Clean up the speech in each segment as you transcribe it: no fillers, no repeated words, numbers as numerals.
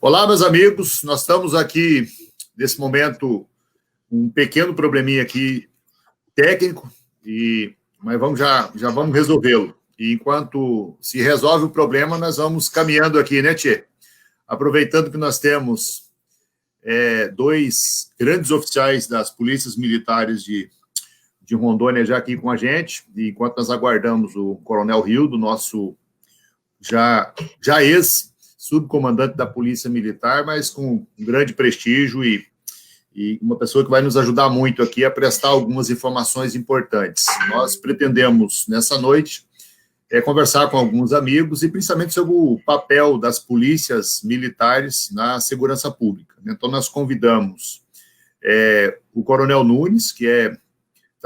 Olá, meus amigos, nós estamos aqui, nesse momento, um pequeno probleminha aqui técnico, mas já vamos resolvê-lo. E enquanto se resolve o problema, nós vamos caminhando aqui, né, Tchê? Aproveitando que nós temos dois grandes oficiais das polícias militares de Rondônia já aqui com a gente, e enquanto nós aguardamos o Coronel Rildo, nosso já ex-subcomandante da Polícia Militar, mas com um grande prestígio e uma pessoa que vai nos ajudar muito aqui a prestar algumas informações importantes. Nós pretendemos, nessa noite, conversar com alguns amigos e principalmente sobre o papel das polícias militares na segurança pública. Então, nós convidamos o Coronel Nunes, que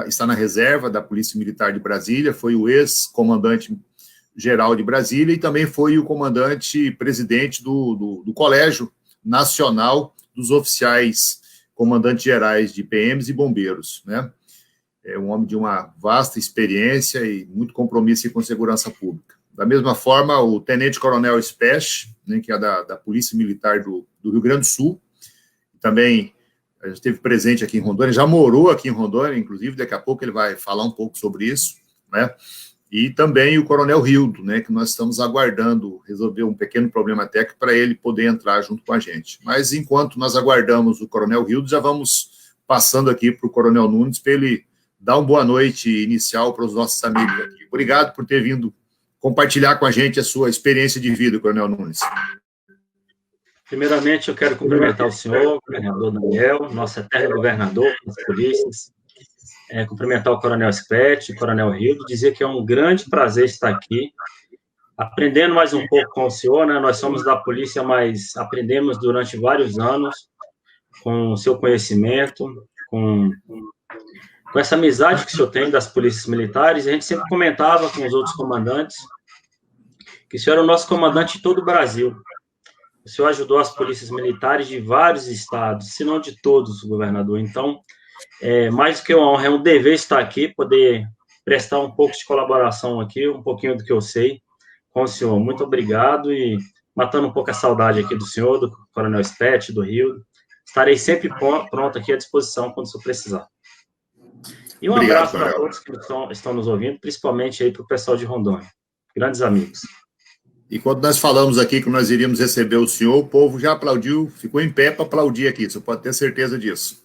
está na reserva da Polícia Militar de Brasília, foi o ex-comandante-geral de Brasília e também foi o comandante-presidente do Colégio Nacional dos Oficiais Comandantes Gerais de PMs e Bombeiros, né? É um homem de uma vasta experiência e muito compromisso com segurança pública. Da mesma forma, o Tenente-Coronel Spesh, né, que é da Polícia Militar do Rio Grande do Sul, também esteve presente aqui em Rondônia, já morou aqui em Rondônia, inclusive, daqui a pouco ele vai falar um pouco sobre isso, né? E também o Coronel Rildo, né, que nós estamos aguardando resolver um pequeno problema técnico para ele poder entrar junto com a gente. Mas enquanto nós aguardamos o Coronel Rildo, já vamos passando aqui para o Coronel Nunes para ele dar uma boa noite inicial para os nossos amigos aqui. Obrigado por ter vindo compartilhar com a gente a sua experiência de vida, Coronel Nunes. Primeiramente, eu quero cumprimentar o senhor, governador Daniel, nosso eterno governador das polícias, cumprimentar o Coronel Spete, o Coronel Rildo, dizer que é um grande prazer estar aqui, aprendendo mais um pouco com o senhor, né? Nós somos da polícia, mas aprendemos durante vários anos com o seu conhecimento, com essa amizade que o senhor tem das polícias militares. A gente sempre comentava com os outros comandantes que o senhor era o nosso comandante de todo o Brasil. O senhor ajudou as polícias militares de vários estados, se não de todos, governador. Então, mais do que uma honra, é um dever estar aqui, poder prestar um pouco de colaboração aqui, um pouquinho do que eu sei com o senhor. Muito obrigado e matando um pouco a saudade aqui do senhor, do Coronel Spete, do Rio. Estarei sempre pronto aqui à disposição quando o senhor precisar. E um abraço para todos que estão nos ouvindo, principalmente aí para o pessoal de Rondônia. Grandes amigos. E quando nós falamos aqui que nós iríamos receber o senhor, o povo já aplaudiu, ficou em pé para aplaudir aqui, você pode ter certeza disso.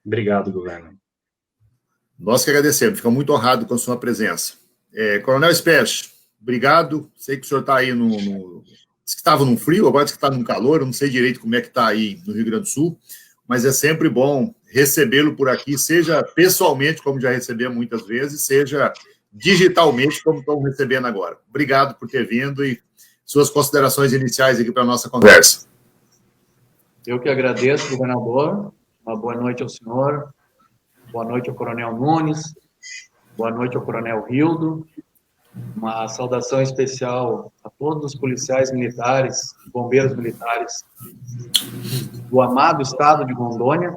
Obrigado, governo. Nós que agradecemos, ficamos muito honrados com a sua presença. Coronel Spesh, obrigado, sei que o senhor está aí disse que estava num frio, agora disse que está num calor, eu não sei direito como é que está aí no Rio Grande do Sul, mas é sempre bom recebê-lo por aqui, seja pessoalmente, como já recebemos muitas vezes, seja digitalmente, como estão recebendo agora. Obrigado por ter vindo e suas considerações iniciais aqui para a nossa conversa. Eu que agradeço, governador. Uma boa noite ao senhor, boa noite ao Coronel Nunes, boa noite ao Coronel Rildo. Uma saudação especial a todos os policiais militares, bombeiros militares do amado estado de Rondônia,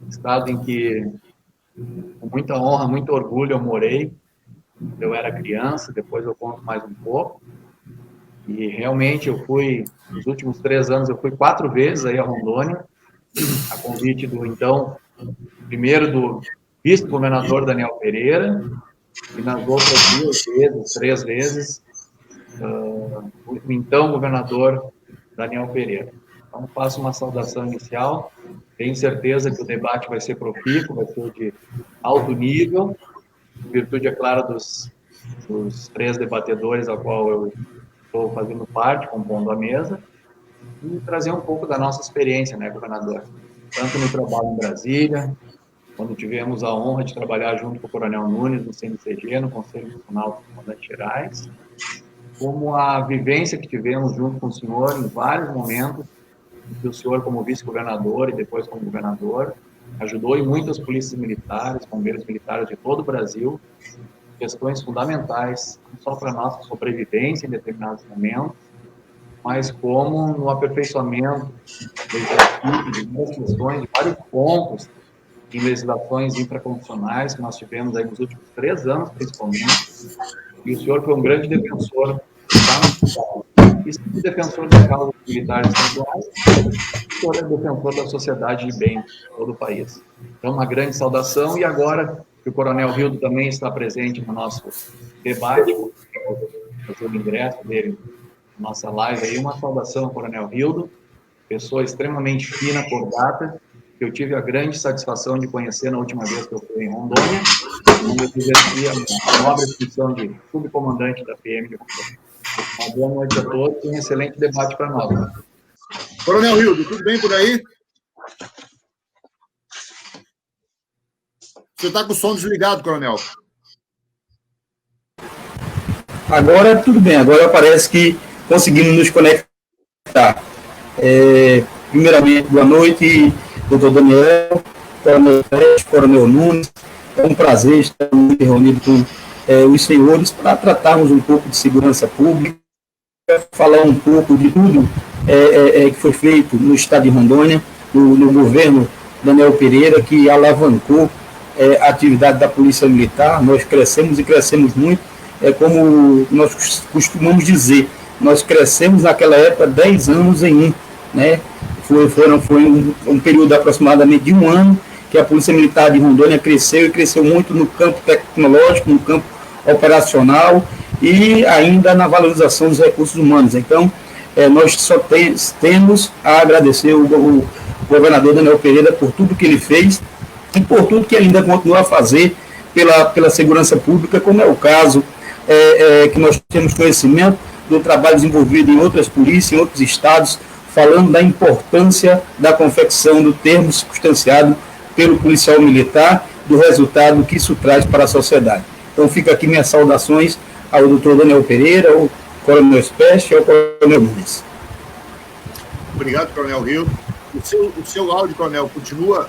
estado em que, com muita honra, muito orgulho, eu morei. Eu era criança, depois eu conto mais um pouco. E realmente nos últimos 3 anos, eu fui 4 vezes aí a Rondônia, a convite primeiro do vice-governador Daniel Pereira, e nas outras 3 vezes, o então governador Daniel Pereira. Então, faço uma saudação inicial. Tenho certeza que o debate vai ser profícuo, vai ser de alto nível, em virtude, é claro, dos 3 debatedores ao qual eu estou fazendo parte, compondo a mesa, e trazer um pouco da nossa experiência, né, governador? Tanto no trabalho em Brasília, quando tivemos a honra de trabalhar junto com o Coronel Nunes no CNCG, no Conselho Nacional dos Comandantes Gerais, como a vivência que tivemos junto com o senhor em vários momentos, que o senhor como vice-governador e depois como governador, ajudou em muitas polícias militares, bombeiros militares de todo o Brasil, questões fundamentais, não só para a nossa sobrevivência em determinados momentos, mas como no aperfeiçoamento do exercício de várias questões, de vários pontos em legislações infraconstitucionais que nós tivemos aí nos últimos 3 anos, principalmente, e o senhor foi um grande defensor da e sempre defensor da causa dos militares estaduais, e é defensor da sociedade de bem de todo o país. Então, uma grande saudação, e agora que o Coronel Rildo também está presente no nosso debate, fazer o ingresso dele na nossa live aí, uma saudação ao Coronel Rildo, pessoa extremamente fina, cordata, que eu tive a grande satisfação de conhecer na última vez que eu fui em Rondônia, onde eu exercia a nobre função de subcomandante da PM de Rondônia. Uma boa noite a todos e um excelente debate para nós. Coronel Rildo, tudo bem por aí? Você está com o som desligado, Coronel. Agora tudo bem, agora parece que conseguimos nos conectar. Primeiramente, boa noite, doutor Daniel, Coronel Fred, Coronel Nunes. É um prazer estar reunido com os senhores para tratarmos um pouco de segurança pública, falar um pouco de tudo que foi feito no estado de Rondônia, no governo Daniel Pereira, que alavancou a atividade da Polícia Militar. Nós crescemos e crescemos muito, como nós costumamos dizer, nós crescemos naquela época 10 anos em um, né? Foi um período aproximadamente de um ano que a Polícia Militar de Rondônia cresceu, e cresceu muito no campo tecnológico, no campo operacional e ainda na valorização dos recursos humanos. Então, nós só temos a agradecer o governador Daniel Pereira por tudo que ele fez e por tudo que ele ainda continua a fazer pela segurança pública, como é o caso que nós temos conhecimento do trabalho desenvolvido em outras polícias, em outros estados, falando da importância da confecção do termo circunstanciado pelo policial militar, do resultado que isso traz para a sociedade. Então, fica aqui minhas saudações ao doutor Daniel Pereira, ao Coronel Espécie e ao Coronel Nunes. Obrigado, Coronel Rildo. O seu áudio, Coronel, continua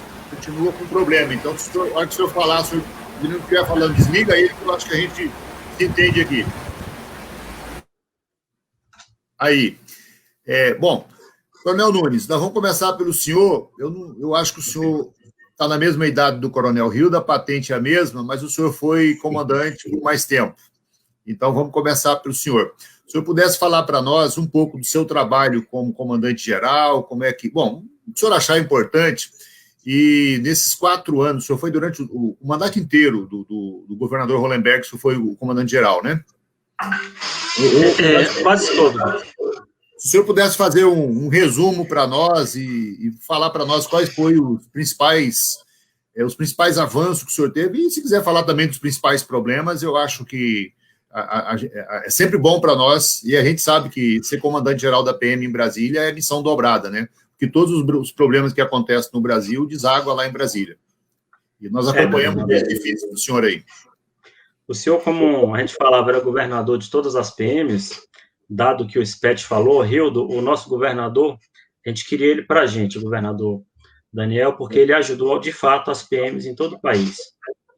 com problema. Então, se a hora que o senhor falar, se o menino estiver falando, desliga ele, que eu acho que a gente se entende aqui. Aí. Bom, Coronel Nunes, nós vamos começar pelo senhor. Eu acho que o senhor está na mesma idade do Coronel Rildo, a patente é a mesma, mas o senhor foi comandante por mais tempo. Então, vamos começar pelo senhor. Se o senhor pudesse falar para nós um pouco do seu trabalho como comandante-geral, como é que... Bom, o senhor achar importante, e nesses 4 anos, o senhor foi durante o mandato inteiro do governador Hollenberg, o senhor foi o comandante-geral, né? Quase todo. Se o senhor pudesse fazer um resumo para nós e falar para nós quais foram os principais avanços que o senhor teve, e se quiser falar também dos principais problemas, eu acho que é sempre bom para nós, e a gente sabe que ser comandante-geral da PM em Brasília é missão dobrada, né? Porque todos os problemas que acontecem no Brasil deságua lá em Brasília. E nós acompanhamos esse difícil do senhor aí. O senhor, como a gente falava, era governador de todas as PMs, dado que o Spet falou, Rildo, o nosso governador, a gente queria ele para a gente, o governador Daniel, porque ele ajudou, de fato, as PMs em todo o país,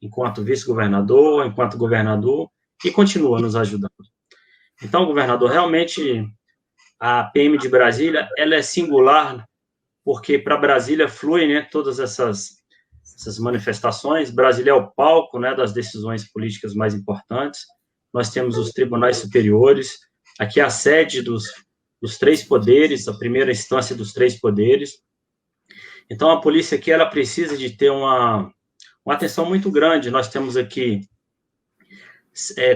enquanto vice-governador, enquanto governador, e continua nos ajudando. Então, governador, realmente, a PM de Brasília, ela é singular, porque para Brasília flui, né, todas essas manifestações. Brasília é o palco, né, das decisões políticas mais importantes. Nós temos os tribunais superiores, aqui é a sede dos 3 poderes, a primeira instância dos 3 poderes. Então, a polícia aqui, ela precisa de ter uma atenção muito grande. Nós temos aqui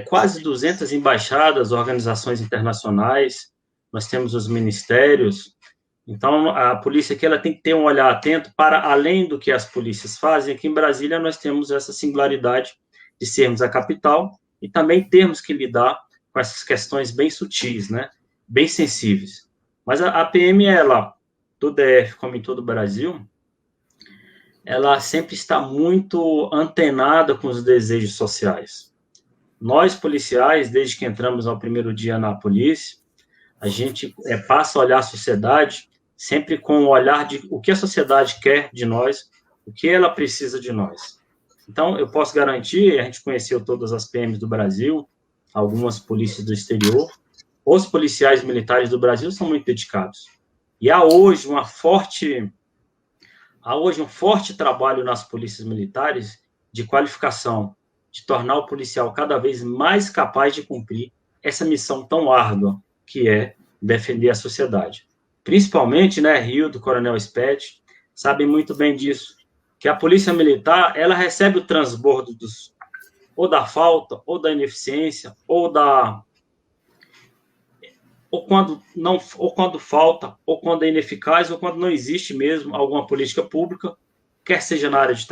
quase 200 embaixadas, organizações internacionais, nós temos os ministérios. Então, a polícia aqui, ela tem que ter um olhar atento para além do que as polícias fazem. Aqui em Brasília, nós temos essa singularidade de sermos a capital e também termos que lidar com essas questões bem sutis, né? Bem sensíveis. Mas a PM, ela, do DF, como em todo o Brasil, ela sempre está muito antenada com os desejos sociais. Nós, policiais, desde que entramos no primeiro dia na polícia, a gente passa a olhar a sociedade sempre com o olhar de o que a sociedade quer de nós, o que ela precisa de nós. Então, eu posso garantir, a gente conheceu todas as PMs do Brasil, algumas polícias do exterior, os policiais militares do Brasil são muito dedicados. E há hoje um forte trabalho nas polícias militares de qualificação, de tornar o policial cada vez mais capaz de cumprir essa missão tão árdua, que é defender a sociedade. Principalmente, né, Rio, do Coronel Spett, sabem muito bem disso, que a Polícia Militar, ela recebe o transbordo ou da falta, ou da ineficiência, ou quando falta, ou quando é ineficaz, ou quando não existe mesmo alguma política pública, quer seja na área de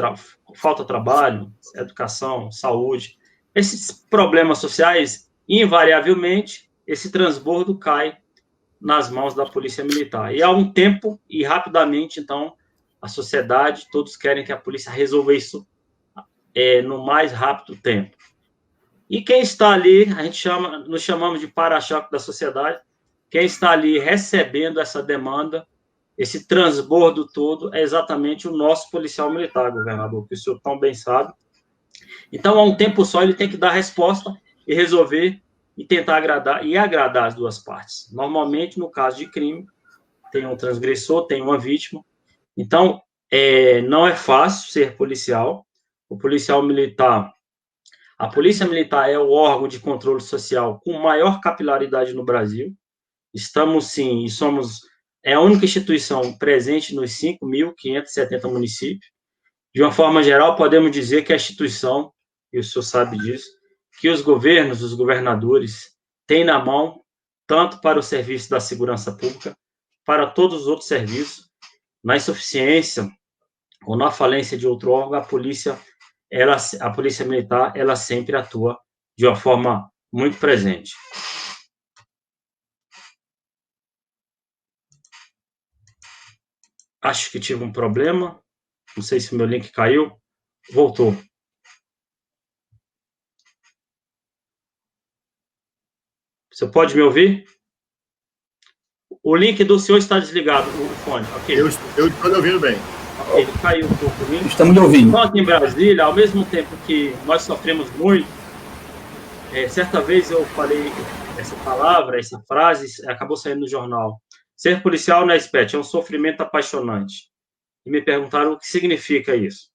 falta de trabalho, educação, saúde. Esses problemas sociais, invariavelmente, esse transbordo cai nas mãos da Polícia Militar. E há um tempo, e rapidamente, então, a sociedade, todos querem que a polícia resolva isso no mais rápido tempo. E quem está ali, nos chamamos de para-choque da sociedade, quem está ali recebendo essa demanda, esse transbordo todo, é exatamente o nosso policial militar, governador, que o senhor tão bem sabe. Então, a um tempo só, ele tem que dar resposta e resolver e tentar agradar as duas partes. Normalmente, no caso de crime, tem um transgressor, tem uma vítima. Então, não é fácil ser policial. O policial militar, a Polícia Militar é o órgão de controle social com maior capilaridade no Brasil. Estamos, sim, e somos a única instituição presente nos 5.570 municípios. De uma forma geral, podemos dizer que a instituição, e o senhor sabe disso, que os governos, os governadores, têm na mão, tanto para o serviço da segurança pública, para todos os outros serviços, na insuficiência ou na falência de outro órgão, a Polícia Militar, ela sempre atua de uma forma muito presente. Acho que tive um problema. Não sei se o meu link caiu. Voltou. Você pode me ouvir? O link do senhor está desligado, o fone. Okay. Eu estou ouvindo bem. Ok, ele caiu um pouco o link. Estamos ouvindo. Então, aqui em Brasília, ao mesmo tempo que nós sofremos muito, certa vez eu falei essa palavra, essa frase, acabou saindo no jornal. Ser policial na Spett é um sofrimento apaixonante. E me perguntaram o que significa isso.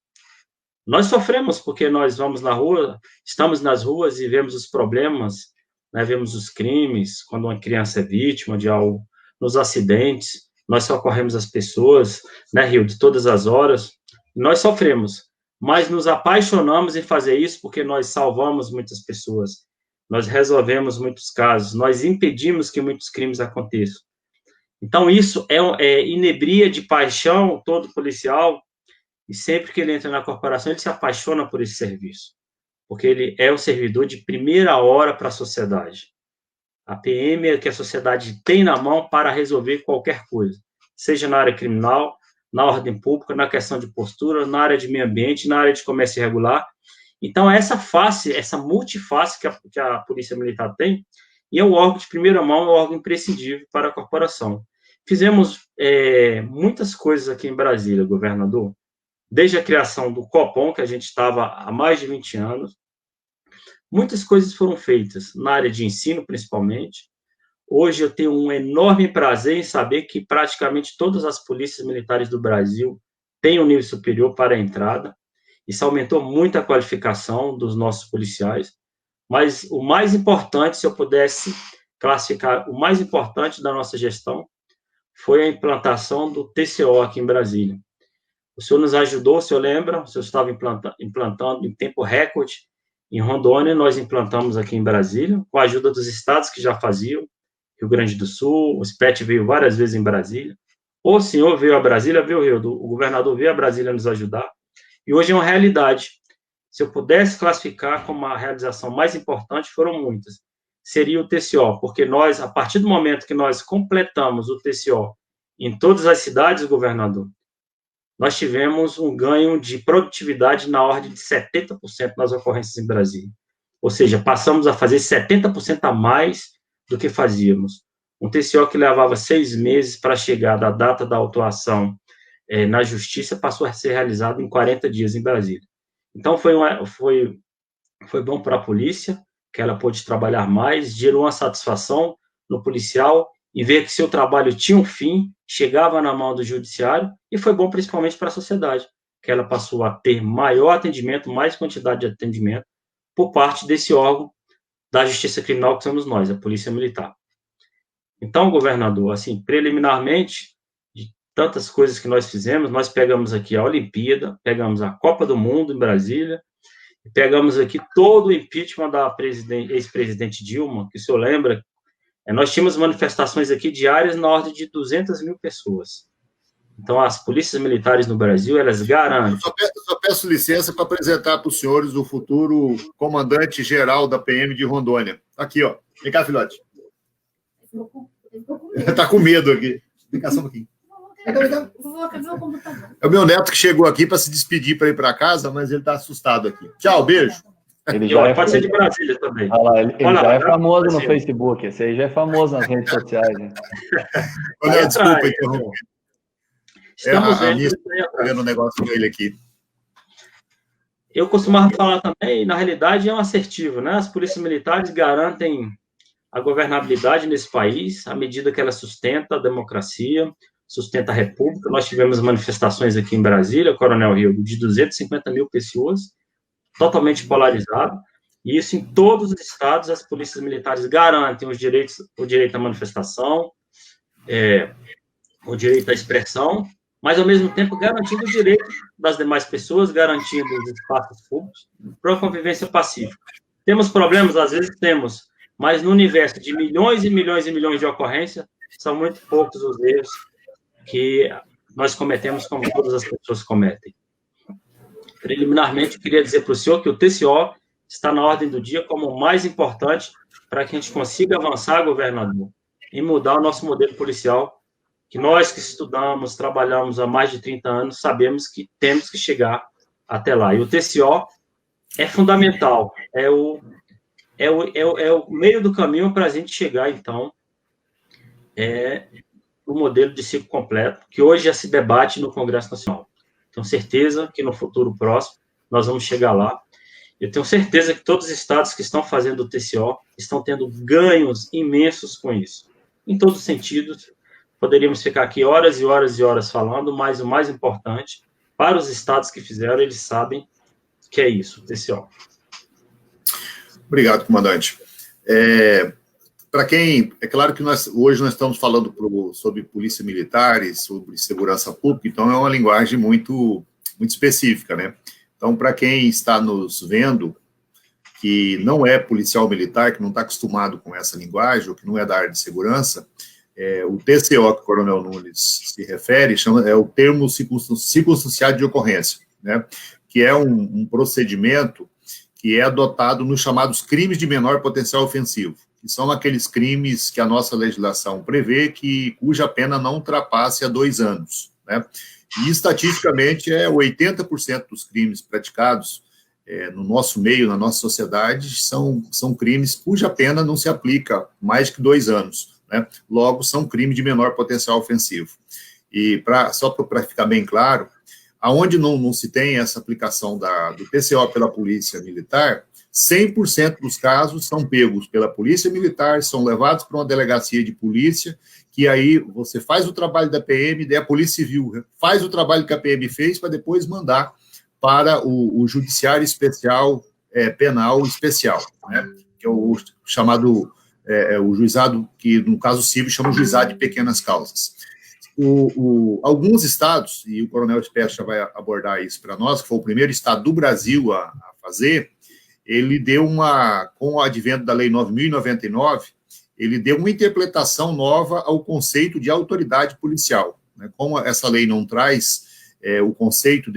Nós sofremos porque nós vamos na rua, estamos nas ruas e vemos os problemas, né, vemos os crimes, quando uma criança é vítima de algo, nos acidentes, nós socorremos as pessoas, né, Rio, de todas as horas, nós sofremos, mas nos apaixonamos em fazer isso porque nós salvamos muitas pessoas, nós resolvemos muitos casos, nós impedimos que muitos crimes aconteçam. Então, isso inebria de paixão todo policial, e sempre que ele entra na corporação, ele se apaixona por esse serviço, porque ele é o servidor de primeira hora para a sociedade. A PM é que a sociedade tem na mão para resolver qualquer coisa, seja na área criminal, na ordem pública, na questão de postura, na área de meio ambiente, na área de comércio irregular. Então, essa multiface que a Polícia Militar tem, e é o órgão de primeira mão, é o órgão imprescindível para a corporação. Fizemos muitas coisas aqui em Brasília, governador, desde a criação do Copom, que a gente estava há mais de 20 anos, muitas coisas foram feitas, na área de ensino, principalmente. Hoje eu tenho um enorme prazer em saber que praticamente todas as polícias militares do Brasil têm um nível superior para a entrada. Isso aumentou muito a qualificação dos nossos policiais. Mas o mais importante, se eu pudesse classificar, o mais importante da nossa gestão foi a implantação do TCO aqui em Brasília. O senhor nos ajudou, o senhor lembra? O senhor estava implantando em tempo recorde em Rondônia, nós implantamos aqui em Brasília, com a ajuda dos estados que já faziam, Rio Grande do Sul, o Spett veio várias vezes em Brasília, o senhor veio a Brasília, viu, Rio? O governador veio a Brasília nos ajudar, e hoje é uma realidade. Se eu pudesse classificar como a realização mais importante, foram muitas. Seria o TCO, porque nós, a partir do momento que nós completamos o TCO em todas as cidades, governador, nós tivemos um ganho de produtividade na ordem de 70% nas ocorrências em Brasília. Ou seja, passamos a fazer 70% a mais do que fazíamos. Um TCO que levava 6 meses para chegar da data da autuação na justiça passou a ser realizado em 40 dias em Brasília. Então, foi bom para a polícia, que ela pôde trabalhar mais, gerou uma satisfação no policial e ver que seu trabalho tinha um fim, chegava na mão do judiciário, e foi bom principalmente para a sociedade, que ela passou a ter maior atendimento, mais quantidade de atendimento, por parte desse órgão da Justiça Criminal que somos nós, a Polícia Militar. Então, governador, assim, preliminarmente, de tantas coisas que nós fizemos, nós pegamos aqui a Olimpíada, pegamos a Copa do Mundo em Brasília, pegamos aqui todo o impeachment da ex-presidente Dilma, que o senhor lembra, nós tínhamos manifestações aqui diárias na ordem de 200 mil pessoas. Então, as polícias militares no Brasil, elas garantem... Só peço licença para apresentar para os senhores o futuro comandante-geral da PM de Rondônia. Aqui, ó. Vem cá, filhote. Está com medo aqui. Vem cá só um pouquinho. É o meu neto que chegou aqui para se despedir para ir para casa, mas ele está assustado aqui. Tchau, beijo. Ele já pode ser de Brasília também. Olha lá, ele já é famoso no Facebook. Esse aí já é famoso nas redes sociais. Né? Olha, desculpa interromper. Estamos vendo um negócio com ele aqui. Eu costumava falar também, na realidade, é um assertivo, né? As polícias militares garantem a governabilidade nesse país, à medida que ela sustenta a democracia, sustenta a república. Nós tivemos manifestações aqui em Brasília, Coronel Rildo, de 250 mil pessoas, totalmente polarizado, e isso em todos os estados, as polícias militares garantem o direito à manifestação, o direito à expressão, mas, ao mesmo tempo, garantindo o direito das demais pessoas, garantindo os espaços públicos para a convivência pacífica. Temos problemas? Às vezes temos, mas no universo de milhões e milhões e milhões de ocorrências, são muito poucos os erros que nós cometemos, como todas as pessoas cometem. Preliminarmente, eu queria dizer para o senhor que o TCO está na ordem do dia como o mais importante para que a gente consiga avançar, governador, em mudar o nosso modelo policial, que nós que estudamos, trabalhamos há mais de 30 anos, sabemos que temos que chegar até lá. E o TCO é fundamental, é o meio do caminho para a gente chegar, então, o modelo de ciclo completo, que hoje já se debate no Congresso Nacional. Tenho certeza que no futuro próximo nós vamos chegar lá. Eu tenho certeza que todos os estados que estão fazendo o TCO estão tendo ganhos imensos com isso, em todos os sentidos. Poderíamos ficar aqui horas e horas e horas falando, mas o mais importante, para os estados que fizeram, eles sabem que é isso, o TCO. Obrigado, comandante. Para quem... É claro que hoje nós estamos falando sobre polícia militar e sobre segurança pública, então é uma linguagem muito, muito específica, né? Então, para quem está nos vendo, que não é policial militar, que não está acostumado com essa linguagem, ou que não é da área de segurança, o TCO que o Coronel Nunes se refere é o termo circunstanciado de ocorrência, né? Que é um procedimento que é adotado nos chamados crimes de menor potencial ofensivo, que são aqueles crimes que a nossa legislação prevê cuja pena não ultrapasse a 2 anos, né? E, estatisticamente, 80% dos crimes praticados no nosso meio, na nossa sociedade, são crimes cuja pena não se aplica mais que 2 anos, né? Logo, são crimes de menor potencial ofensivo. E, só para ficar bem claro, aonde não se tem essa aplicação do TCO pela Polícia Militar, 100% dos casos são pegos pela Polícia Militar, são levados para uma delegacia de polícia, que aí você faz o trabalho da PM, daí a Polícia Civil faz o trabalho que a PM fez para depois mandar para o Judiciário Especial, Penal Especial, né? Que é o chamado, o juizado, que no caso civil chama o juizado de pequenas causas. Alguns estados, e o Coronel Espécie já vai abordar isso para nós, que foi o primeiro estado do Brasil a fazer, ele deu com o advento da Lei 9.099, ele deu uma interpretação nova ao conceito de autoridade policial, né? Como essa lei não traz o conceito,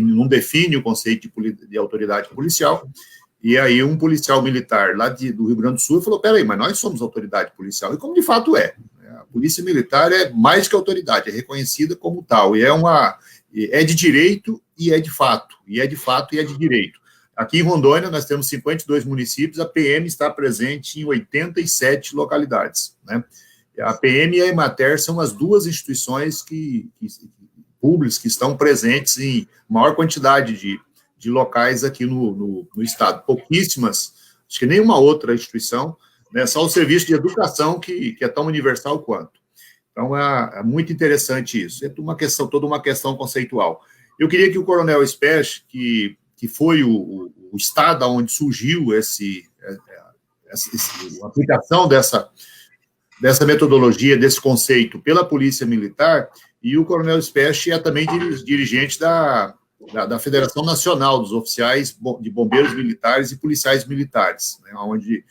não define o conceito de autoridade policial, e aí um policial militar lá do Rio Grande do Sul falou, peraí, mas nós somos autoridade policial, e como de fato é. A Polícia Militar é mais que autoridade, é reconhecida como tal, e é de direito e é de fato, e é de direito. Aqui em Rondônia, nós temos 52 municípios, a PM está presente em 87 localidades, né? A PM e a Emater são as duas instituições públicas que estão presentes em maior quantidade de locais aqui no estado. Pouquíssimas, acho que nenhuma outra instituição, né? Só o serviço de educação que é tão universal quanto. Então, é muito interessante isso. É toda uma questão conceitual. Eu queria que o Coronel Espécie, que foi o estado onde surgiu a aplicação dessa metodologia, desse conceito pela Polícia Militar, e o Coronel Specht é também dirigente da Federação Nacional dos Oficiais de Bombeiros Militares e Policiais Militares, né, onde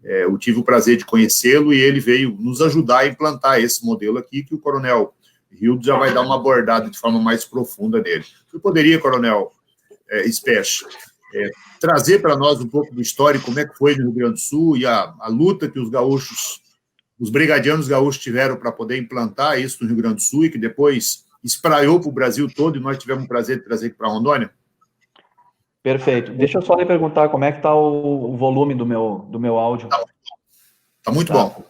eu tive o prazer de conhecê-lo e ele veio nos ajudar a implantar esse modelo aqui, que o Coronel Hildo já vai dar uma abordada de forma mais profunda nele. Você poderia, Coronel Specht, trazer para nós um pouco do histórico, como é que foi no Rio Grande do Sul e a luta que os gaúchos, os brigadianos gaúchos tiveram para poder implantar isso no Rio Grande do Sul e que depois espraiou para o Brasil todo e nós tivemos o prazer de trazer aqui para Rondônia? Perfeito. Deixa eu só lhe perguntar como é que está o volume do meu áudio. Tá muito bom.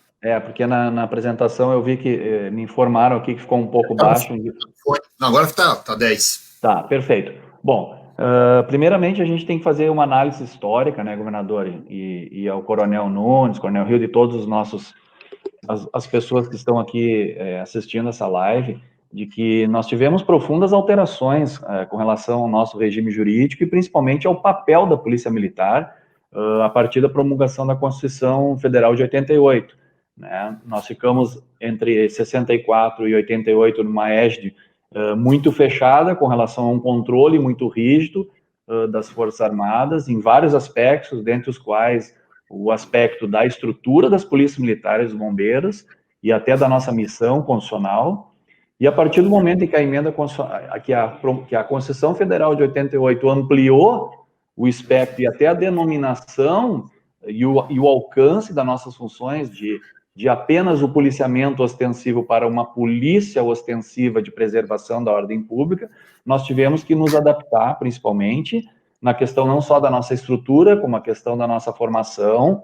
Porque na apresentação eu vi que me informaram aqui que ficou um pouco baixo. Não, agora tá 10. Tá, perfeito. Bom, primeiramente a gente tem que fazer uma análise histórica, né, governador, e ao Coronel Nunes, Coronel Hildo e todos os nossos, as pessoas que estão aqui assistindo essa live, de que nós tivemos profundas alterações com relação ao nosso regime jurídico e principalmente ao papel da Polícia Militar a partir da promulgação da Constituição Federal de 88. Né? Nós ficamos entre 64 e 88 numa égide muito fechada com relação a um controle muito rígido das Forças Armadas em vários aspectos, dentre os quais o aspecto da estrutura das polícias militares e bombeiros e até da nossa missão constitucional. E a partir do momento em que a emenda que a Constituição Federal de 88 ampliou o espectro e até a denominação e o alcance das nossas funções de apenas o policiamento ostensivo para uma polícia ostensiva de preservação da ordem pública, nós tivemos que nos adaptar, principalmente, na questão não só da nossa estrutura, como a questão da nossa formação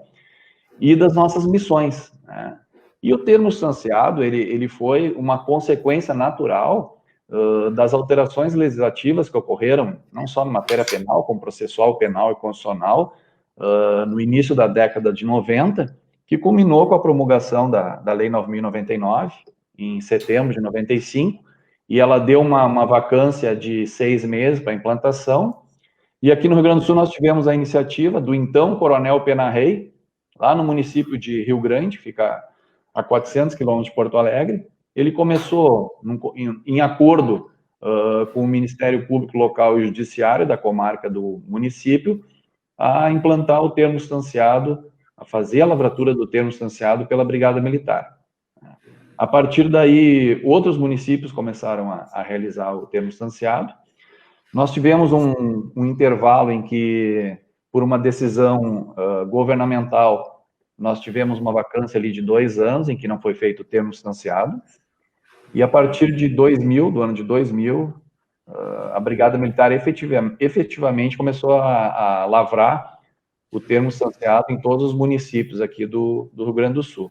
e das nossas missões, né? E o termo substanciado, ele foi uma consequência natural das alterações legislativas que ocorreram, não só na matéria penal, como processual, penal e constitucional, no início da década de 90, que culminou com a promulgação da Lei 9.099, em setembro de 95, e ela deu uma vacância de 6 meses para a implantação. E aqui no Rio Grande do Sul nós tivemos a iniciativa do então Coronel Pena Rei, lá no município de Rio Grande, fica a 400 quilômetros de Porto Alegre. Ele começou, em acordo com o Ministério Público Local e Judiciário da comarca do município, a implantar o termo substanciado, a fazer a lavratura do termo substanciado pela Brigada Militar. A partir daí, outros municípios começaram a realizar o termo substanciado. Nós tivemos um intervalo em que, por uma decisão governamental, nós tivemos uma vacância ali de 2 anos, em que não foi feito o termo substanciado, e a partir de 2000, do ano de 2000, a Brigada Militar efetivamente começou a lavrar o termo substanciado em todos os municípios aqui do Rio Grande do Sul.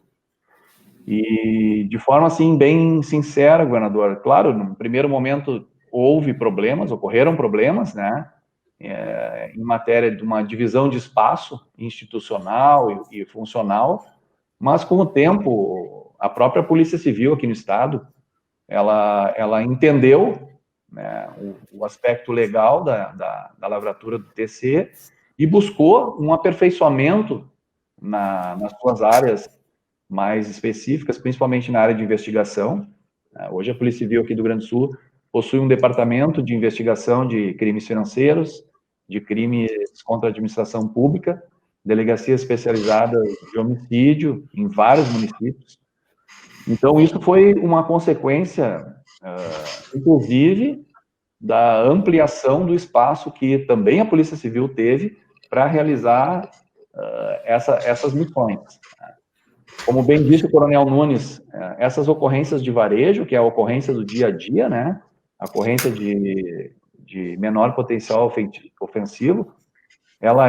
E de forma, assim, bem sincera, governador, claro, no primeiro momento ocorreram problemas, né, em matéria de uma divisão de espaço institucional e funcional, mas com o tempo, a própria Polícia Civil aqui no Estado, ela entendeu, né, o aspecto legal da lavratura do TC e buscou um aperfeiçoamento nas suas áreas mais específicas, principalmente na área de investigação. Hoje a Polícia Civil aqui do Rio Grande do Sul possui um departamento de investigação de crimes financeiros, de crimes contra a administração pública, delegacias especializadas de homicídio em vários municípios. Então, isso foi uma consequência, inclusive, da ampliação do espaço que também a Polícia Civil teve para realizar essas missões. Como bem disse o Coronel Nunes, essas ocorrências de varejo, que é a ocorrência do dia a dia, né, a ocorrência de menor potencial ofensivo, ela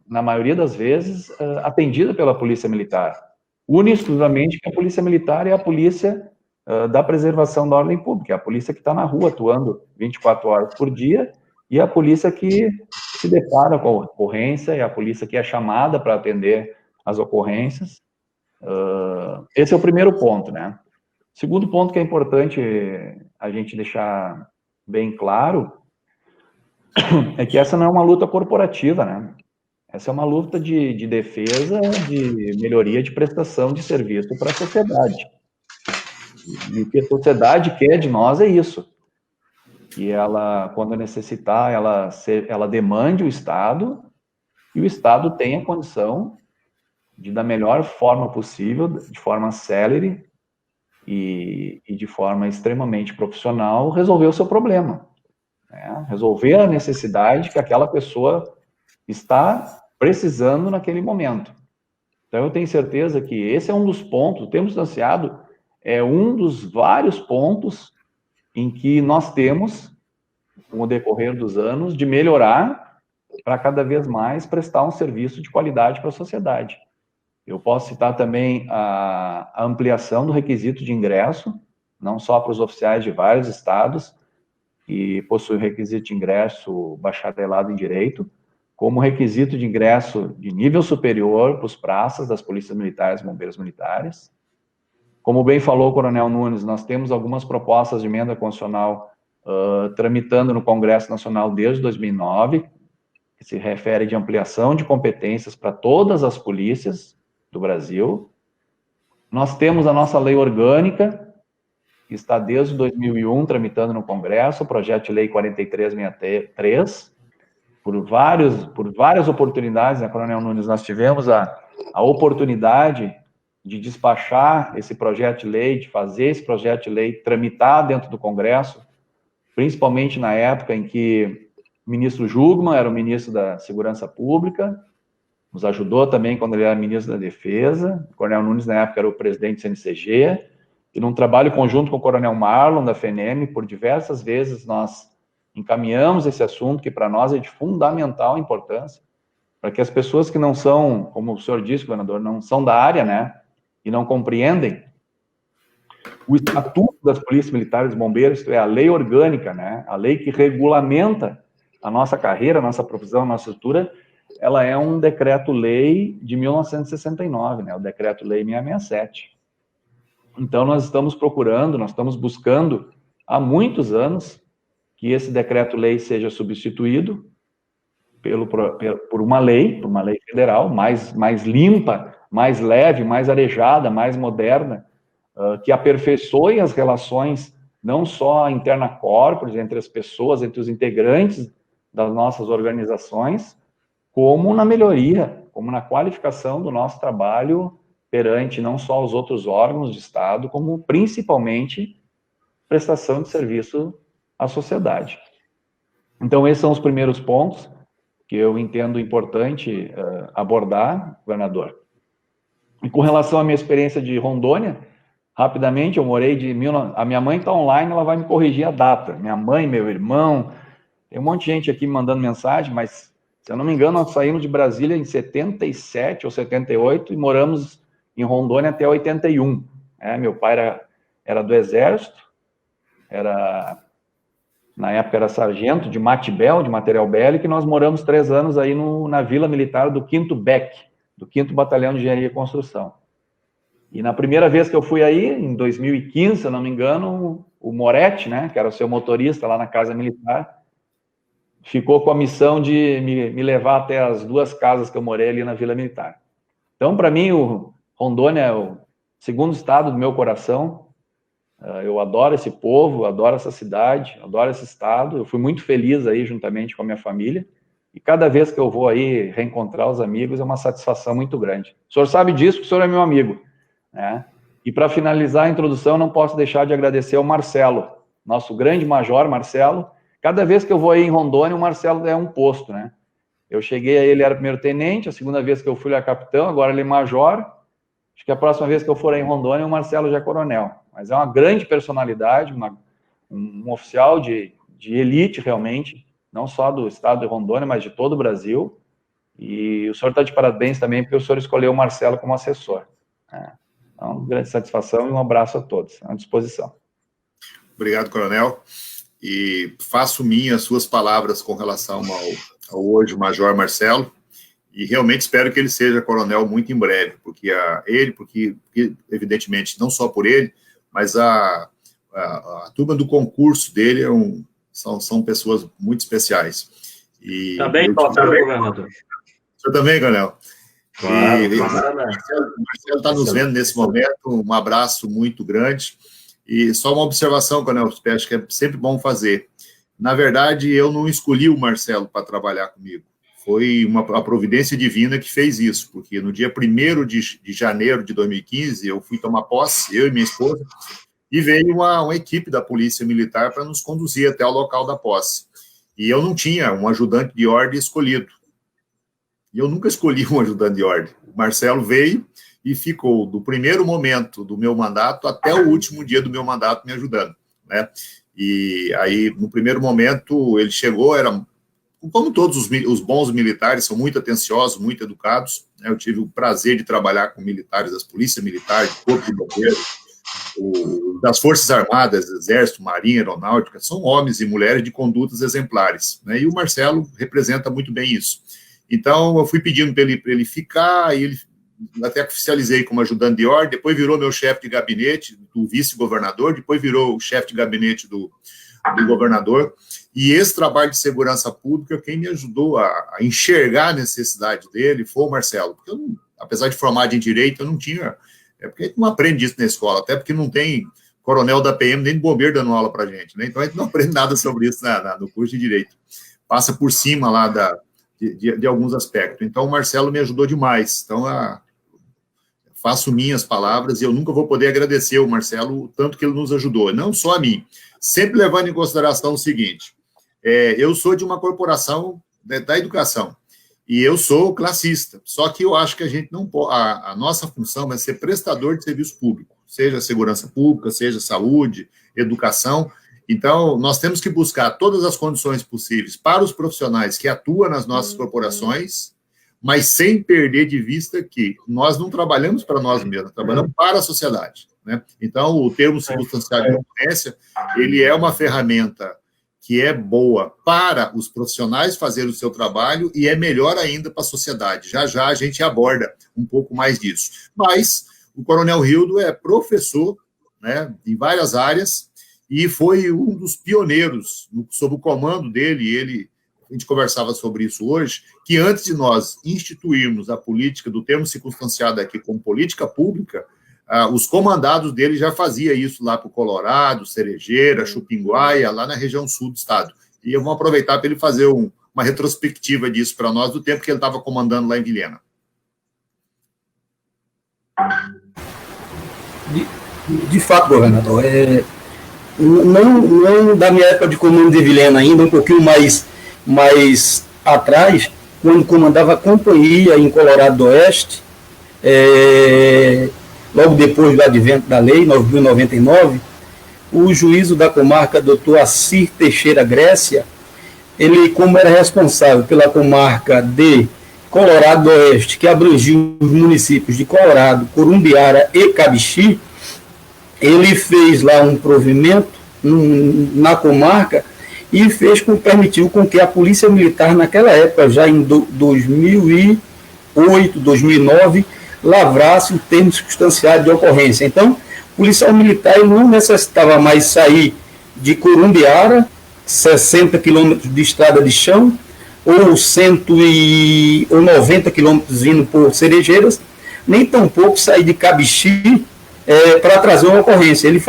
na maioria das vezes, atendida pela Polícia Militar. Exclusivamente que a Polícia Militar é a polícia da preservação da ordem pública, é a polícia que está na rua atuando 24 horas por dia, e a polícia que se depara com a ocorrência, é a polícia que é chamada para atender as ocorrências. Esse é o primeiro ponto, né? Segundo ponto que é importante a gente deixar bem claro é que essa não é uma luta corporativa, né? Essa é uma luta de defesa, de melhoria de prestação de serviço para a sociedade. E o que a sociedade quer de nós é isso. Que ela, quando necessitar, ela demande o Estado, e o Estado tenha condição de, da melhor forma possível, de forma célere e de forma extremamente profissional, resolver o seu problema. Né? Resolver a necessidade que aquela pessoa está precisando naquele momento. Então, eu tenho certeza que esse é um dos pontos, o tempo distanciado é um dos vários pontos em que nós temos, com o decorrer dos anos, de melhorar para cada vez mais prestar um serviço de qualidade para a sociedade. Eu posso citar também a ampliação do requisito de ingresso, não só para os oficiais de vários estados, que possuem requisito de ingresso bacharelado em Direito, como requisito de ingresso de nível superior para os praças das polícias militares e bombeiros militares. Como bem falou o Coronel Nunes, nós temos algumas propostas de emenda constitucional tramitando no Congresso Nacional desde 2009, que se refere de ampliação de competências para todas as polícias do Brasil. Nós temos a nossa lei orgânica, que está desde 2001 tramitando no Congresso, o projeto de lei 4363. Por várias oportunidades, né, Coronel Nunes, nós tivemos a oportunidade de despachar esse projeto de lei, de fazer esse projeto de lei tramitar dentro do Congresso, principalmente na época em que o ministro Jugman era o ministro da Segurança Pública, nos ajudou também quando ele era ministro da Defesa, o Coronel Nunes, na época, era o presidente do CNCG, e num trabalho conjunto com o Coronel Marlon, da FENEM, por diversas vezes nós encaminhamos esse assunto, que para nós é de fundamental importância, para que as pessoas que não são, como o senhor disse, governador, não são da área, né, e não compreendem o estatuto das polícias militares e bombeiros, isto é, a lei orgânica, né, a lei que regulamenta a nossa carreira, a nossa profissão, a nossa estrutura, ela é um decreto-lei de 1969, né, o decreto-lei 667. Então, nós estamos buscando, há muitos anos, que esse decreto-lei seja substituído por uma lei federal, mais limpa, mais leve, mais arejada, mais moderna, que aperfeiçoe as relações, não só interna corporis, entre as pessoas, entre os integrantes das nossas organizações, como na melhoria, como na qualificação do nosso trabalho perante não só os outros órgãos de Estado, como principalmente prestação de serviço à sociedade. Então, esses são os primeiros pontos que eu entendo importante abordar, governador. E com relação à minha experiência de Rondônia, rapidamente, eu morei a minha mãe está online, ela vai me corrigir a data. Minha mãe, meu irmão, tem um monte de gente aqui me mandando mensagem, mas, se eu não me engano, nós saímos de Brasília em 77 ou 78 e moramos em Rondônia até 81. Meu pai era do Exército, na época era sargento de Matibel, de material bélico, e nós moramos 3 anos aí na Vila Militar do 5º BEC, do 5º Batalhão de Engenharia e Construção. E na primeira vez que eu fui aí, em 2015, se eu não me engano, o Moretti, né, que era o seu motorista lá na Casa Militar, ficou com a missão de me levar até as 2 casas que eu morei ali na Vila Militar. Então, para mim, o Rondônia é o segundo estado do meu coração. Eu adoro esse povo, adoro essa cidade, adoro esse estado. Eu fui muito feliz aí, juntamente com a minha família. E cada vez que eu vou aí reencontrar os amigos, é uma satisfação muito grande. O senhor sabe disso, porque o senhor é meu amigo, né? E para finalizar a introdução, não posso deixar de agradecer ao Marcelo, nosso grande major, Marcelo. Cada vez que eu vou aí em Rondônia, o Marcelo é um posto, né? Eu cheguei aí, ele era primeiro-tenente, a segunda vez que eu fui, ele era capitão, agora ele é major. Acho que a próxima vez que eu for aí em Rondônia, o Marcelo já é coronel. Mas é uma grande personalidade, um oficial de elite, realmente, não só do estado de Rondônia, mas de todo o Brasil. E o senhor está de parabéns também, porque o senhor escolheu o Marcelo como assessor. Então, grande satisfação e um abraço a todos, à disposição. Obrigado, coronel. E faço minhas suas palavras com relação ao hoje Major Marcelo, e realmente espero que ele seja coronel muito em breve, porque evidentemente, não só por ele, mas a turma do concurso dele são pessoas muito especiais. Também faltaram, governador. Você também, Coronel? Claro, O Marcelo está nos vendo nesse momento, um abraço muito grande. E só uma observação, Coronel, acho que é sempre bom fazer. Na verdade, eu não escolhi o Marcelo para trabalhar comigo. Foi a providência divina que fez isso, porque no dia 1º de janeiro de 2015, eu fui tomar posse, eu e minha esposa, e veio uma equipe da Polícia Militar para nos conduzir até o local da posse. E eu não tinha um ajudante de ordem escolhido. E eu nunca escolhi um ajudante de ordem. O Marcelo veio e ficou do primeiro momento do meu mandato até o último dia do meu mandato me ajudando, né? E aí, no primeiro momento, ele chegou, era... Como todos os bons militares, são muito atenciosos, muito educados, né? Eu tive o prazer de trabalhar com militares das polícias militares, do Corpo de Bombeiros, das Forças Armadas, Exército, Marinha, Aeronáutica, são homens e mulheres de condutas exemplares, né? E o Marcelo representa muito bem isso. Então, eu fui pedindo para ele ficar, e ele até oficializei como ajudante de ordem, depois virou meu chefe de gabinete, do vice-governador, depois virou o chefe de gabinete do governador, e esse trabalho de segurança pública, quem me ajudou a enxergar a necessidade dele foi o Marcelo, porque eu não, apesar de formado em Direito, eu não tinha, porque a gente não aprende isso na escola, até porque não tem coronel da PM nem de bombeiro dando aula para a gente, né? Então a gente não aprende nada sobre isso no curso de Direito, passa por cima lá de alguns aspectos. Então o Marcelo me ajudou demais, então faço minhas palavras e eu nunca vou poder agradecer o Marcelo o tanto que ele nos ajudou, não só a mim, sempre levando em consideração o seguinte, eu sou de uma corporação da educação e eu sou classista, só que eu acho que a gente não pode, a nossa função é ser prestador de serviço público, seja segurança pública, seja saúde, educação. Então, nós temos que buscar todas as condições possíveis para os profissionais que atuam nas nossas corporações, mas sem perder de vista que nós não trabalhamos para nós mesmos, trabalhamos para a sociedade, né? Então, o termo circunstancial de ocorrência, ele é uma ferramenta que é boa para os profissionais fazerem o seu trabalho e é melhor ainda para a sociedade. Já já a gente aborda um pouco mais disso. Mas o Coronel Rildo é professor, né, em várias áreas, e foi um dos pioneiros, sob o comando dele, a gente conversava sobre isso hoje, que antes de nós instituirmos a política do termo circunstanciado aqui como política pública, os comandados dele já faziam isso lá para o Colorado, Cerejeira, Chupinguaia, lá na região sul do estado. E eu vou aproveitar para ele fazer uma retrospectiva disso para nós, do tempo que ele estava comandando lá em Vilhena. De fato, governador, não da minha época de comando de Vilhena ainda, um pouquinho mais atrás, quando comandava a companhia em Colorado do Oeste, logo depois do advento da lei, 9.099, o juízo da comarca, doutor Assir Teixeira Grécia, ele, como era responsável pela comarca de Colorado do Oeste, que abrangiu os municípios de Colorado, Corumbiara e Cabixi, ele fez lá um provimento na comarca e permitiu com que a Polícia Militar, naquela época, já em 2008, 2009, lavrasse o termo circunstanciado de ocorrência. Então, o policial militar não necessitava mais sair de Corumbiara, 60 quilômetros de estrada de chão, ou 90 quilômetros vindo por Cerejeiras, nem tampouco sair de Cabixi para trazer uma ocorrência. Ele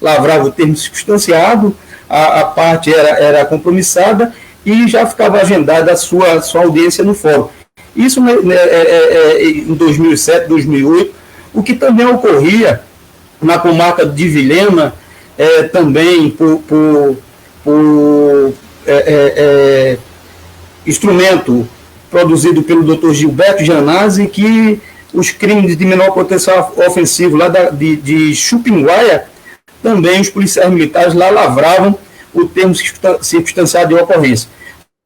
lavrava o termo circunstanciado, a parte era compromissada e já ficava agendada a sua audiência no fórum. Isso em 2007, 2008, o que também ocorria na comarca de Vilhena, também por instrumento produzido pelo Dr. Gilberto Janazzi, que os crimes de menor potencial ofensivo lá de Chupinguaia, também os policiais militares lá lavravam o termo circunstanciado de ocorrência.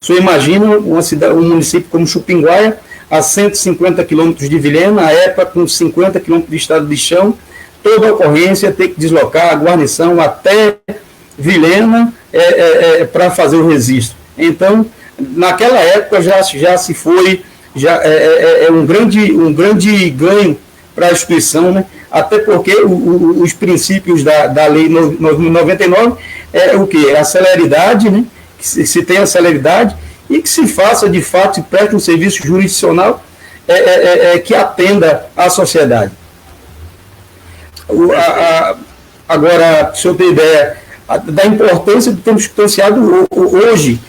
Você imagina um município como Chupinguaia, a 150 quilômetros de Vilhena, a época com 50 quilômetros de estrada de chão, toda ocorrência tem que deslocar a guarnição até Vilhena para fazer o registro. Então, naquela época já se foi, um grande ganho para a instituição, né? Até porque os princípios da Lei 9.099 é o quê? A celeridade, né? Se tem a celeridade e que se faça, de fato, se preste um serviço jurisdicional que atenda à sociedade. Agora, para o senhor ter ideia da importância do termo circunstanciado hoje,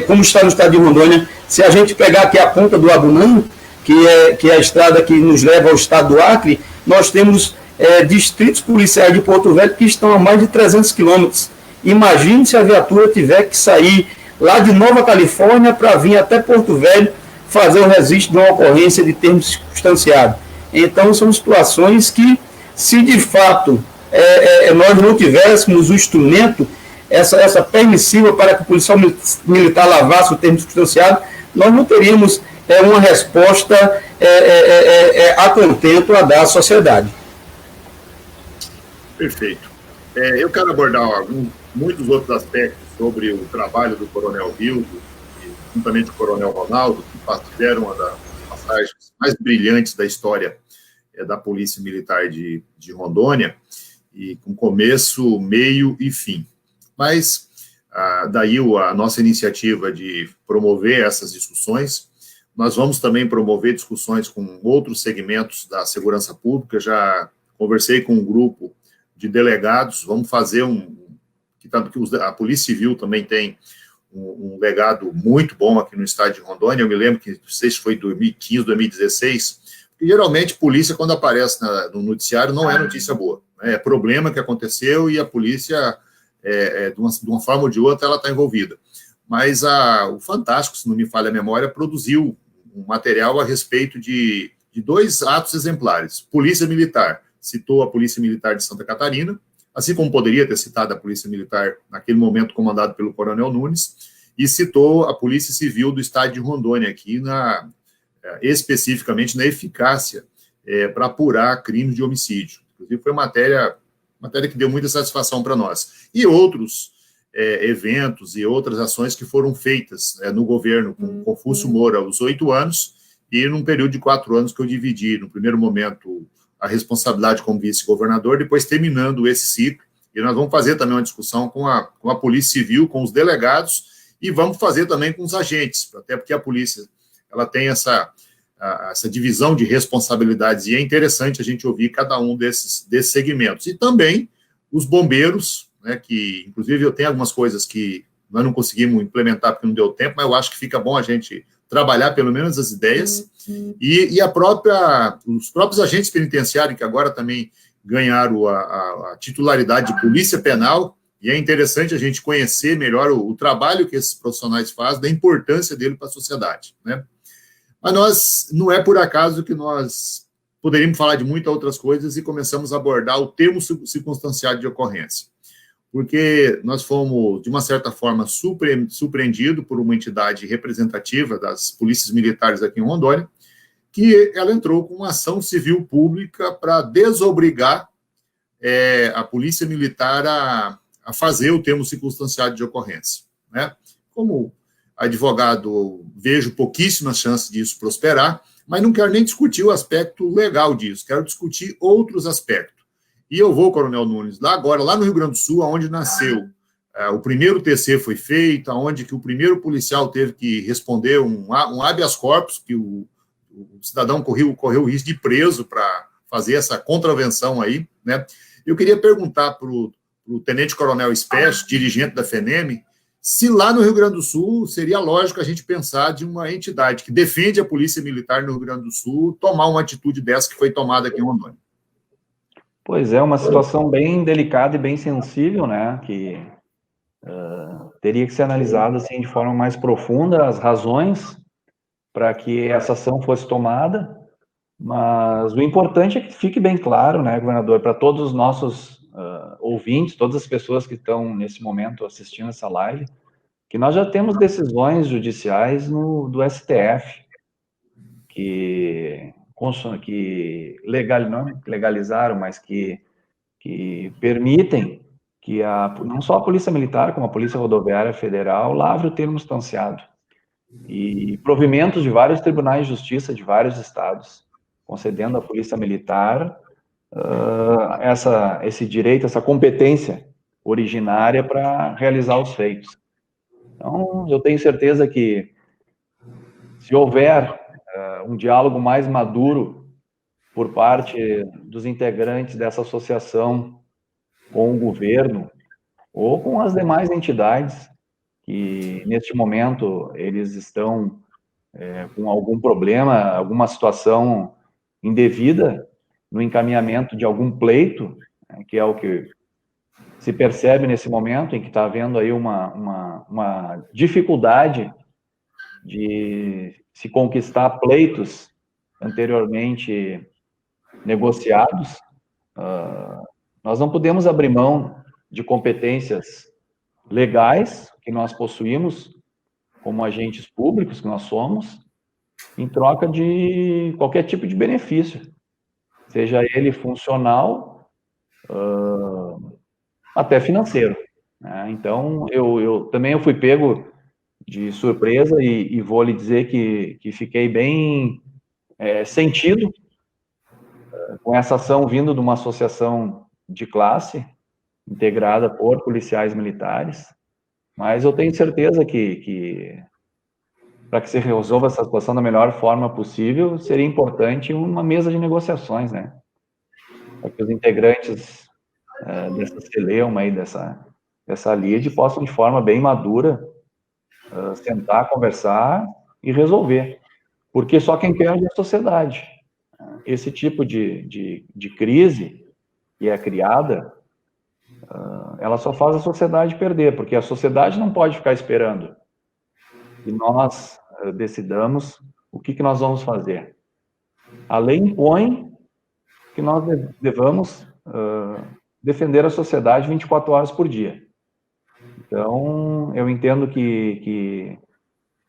como está no estado de Rondônia, se a gente pegar aqui a ponta do Abunã, que é a estrada que nos leva ao estado do Acre, nós temos distritos policiais de Porto Velho que estão a mais de 300 quilômetros. Imagine se a viatura tiver que sair lá de Nova Califórnia para vir até Porto Velho fazer o registro de uma ocorrência de termo circunstanciado. Então, são situações que, se de fato nós não tivéssemos o instrumento, essa permissiva para que o policial militar lavasse o termo circunstanciado, nós não teríamos uma resposta a contento a dar à sociedade. Perfeito. Eu quero abordar muitos outros aspectos sobre o trabalho do Coronel Hildo, e juntamente com o Coronel Ronaldo, que fizeram uma das passagens mais brilhantes da história da Polícia Militar de Rondônia, e com começo, meio e fim. Mas daí a nossa iniciativa de promover essas discussões. Nós vamos também promover discussões com outros segmentos da segurança pública. Já conversei com um grupo de delegados, vamos fazer a Polícia Civil também tem um legado muito bom aqui no estado de Rondônia. Eu me lembro que, não sei se foi 2015, 2016, e geralmente polícia, quando aparece no noticiário, não é notícia boa. É problema que aconteceu e a polícia, de uma forma ou de outra, ela está envolvida. Mas o Fantástico, se não me falha a memória, produziu um material a respeito de 2 atos exemplares. Polícia Militar, citou a Polícia Militar de Santa Catarina, assim como poderia ter citado a Polícia Militar naquele momento comandada pelo Coronel Nunes, e citou a Polícia Civil do estado de Rondônia, aqui especificamente na eficácia para apurar crimes de homicídio. Inclusive, foi matéria que deu muita satisfação para nós. E outros eventos e outras ações que foram feitas no governo com Confúcio Moura aos 8 anos, e num período de 4 anos que eu dividi, no primeiro momento, a responsabilidade como vice-governador, depois terminando esse ciclo, e nós vamos fazer também uma discussão com a Polícia Civil, com os delegados, e vamos fazer também com os agentes, até porque a polícia ela tem essa divisão de responsabilidades, e é interessante a gente ouvir cada um desses segmentos. E também os bombeiros, né, que, inclusive, eu tenho algumas coisas que nós não conseguimos implementar porque não deu tempo, mas eu acho que fica bom a gente trabalhar pelo menos as ideias, e os próprios agentes penitenciários, que agora também ganharam a titularidade de polícia penal, e é interessante a gente conhecer melhor o trabalho que esses profissionais fazem, da importância dele para a sociedade, né? Mas não é por acaso que nós poderíamos falar de muitas outras coisas e começamos a abordar o termo circunstanciado de ocorrência, porque nós fomos, de uma certa forma, surpreendidos por uma entidade representativa das polícias militares aqui em Rondônia, que ela entrou com uma ação civil pública para desobrigar a polícia militar a fazer o termo circunstanciado de ocorrência, né? Como advogado, vejo pouquíssimas chances disso prosperar, mas não quero nem discutir o aspecto legal disso, quero discutir outros aspectos. E eu vou, Coronel Nunes, lá no Rio Grande do Sul, onde nasceu, o primeiro TC foi feito, onde que o primeiro policial teve que responder um habeas corpus, que o cidadão correu o risco de ir preso para fazer essa contravenção aí, né? Eu queria perguntar para o Tenente Coronel Specht, dirigente da FENEM, se lá no Rio Grande do Sul seria lógico a gente pensar de uma entidade que defende a Polícia Militar no Rio Grande do Sul tomar uma atitude dessa que foi tomada aqui em Rondônia. Pois é, uma situação bem delicada e bem sensível, né, que teria que ser analisada assim, de forma mais profunda, as razões para que essa ação fosse tomada, mas o importante é que fique bem claro, né, governador, para todos os nossos ouvintes, todas as pessoas que estão nesse momento assistindo essa live, que nós já temos decisões judiciais do STF que não legalizaram, mas que permitem que não só a Polícia Militar, como a Polícia Rodoviária Federal lavre o termo circunstanciado. E provimentos de vários tribunais de justiça de vários estados, concedendo à Polícia Militar esse direito, essa competência originária para realizar os feitos. Então, eu tenho certeza que, se houver um diálogo mais maduro por parte dos integrantes dessa associação com o governo ou com as demais entidades que, neste momento, eles estão com algum problema, alguma situação indevida no encaminhamento de algum pleito, que é o que se percebe nesse momento, em que está havendo aí uma dificuldade de se conquistar pleitos anteriormente negociados. Nós não podemos abrir mão de competências legais que nós possuímos, como agentes públicos que nós somos, em troca de qualquer tipo de benefício, seja ele funcional, até financeiro, né? Então, eu também fui pego de surpresa e vou lhe dizer que fiquei bem sentido com essa ação vindo de uma associação de classe integrada por policiais militares, mas eu tenho certeza que para que se resolva essa situação da melhor forma possível, seria importante uma mesa de negociações, né? Para que os integrantes dessa celeuma aí, dessa LIDE, possam, de forma bem madura, sentar, conversar e resolver. Porque só quem perde é a sociedade. Esse tipo de crise que é criada, ela só faz a sociedade perder, porque a sociedade não pode ficar esperando que nós decidamos o que nós vamos fazer. A lei impõe que nós devamos defender a sociedade 24 horas por dia. Então, eu entendo que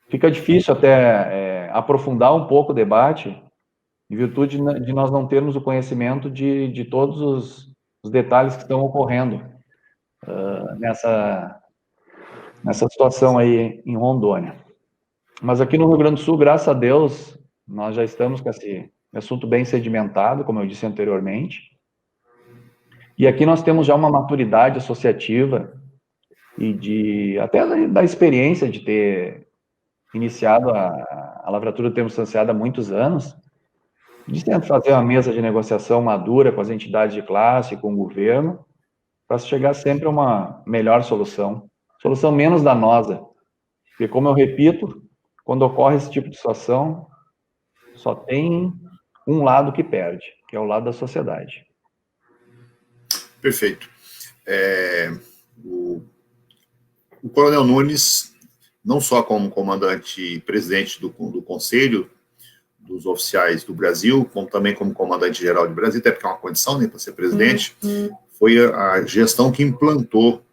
fica difícil até aprofundar um pouco o debate, em virtude de nós não termos o conhecimento de todos os detalhes que estão ocorrendo nessa situação aí em Rondônia. Mas aqui no Rio Grande do Sul, graças a Deus, nós já estamos com esse assunto bem sedimentado, como eu disse anteriormente. E aqui nós temos já uma maturidade associativa e até da experiência de ter iniciado a lavratura do termo substanciado há muitos anos, de tentar fazer uma mesa de negociação madura com as entidades de classe, com o governo, para chegar sempre a uma melhor solução menos danosa. Porque, como eu repito, quando ocorre esse tipo de situação, só tem um lado que perde, que é o lado da sociedade. Perfeito. O Coronel Nunes, não só como comandante e presidente do Conselho dos Oficiais do Brasil, como também como comandante-geral do Brasil, até porque é uma condição, né, para ser presidente, foi a gestão que implantou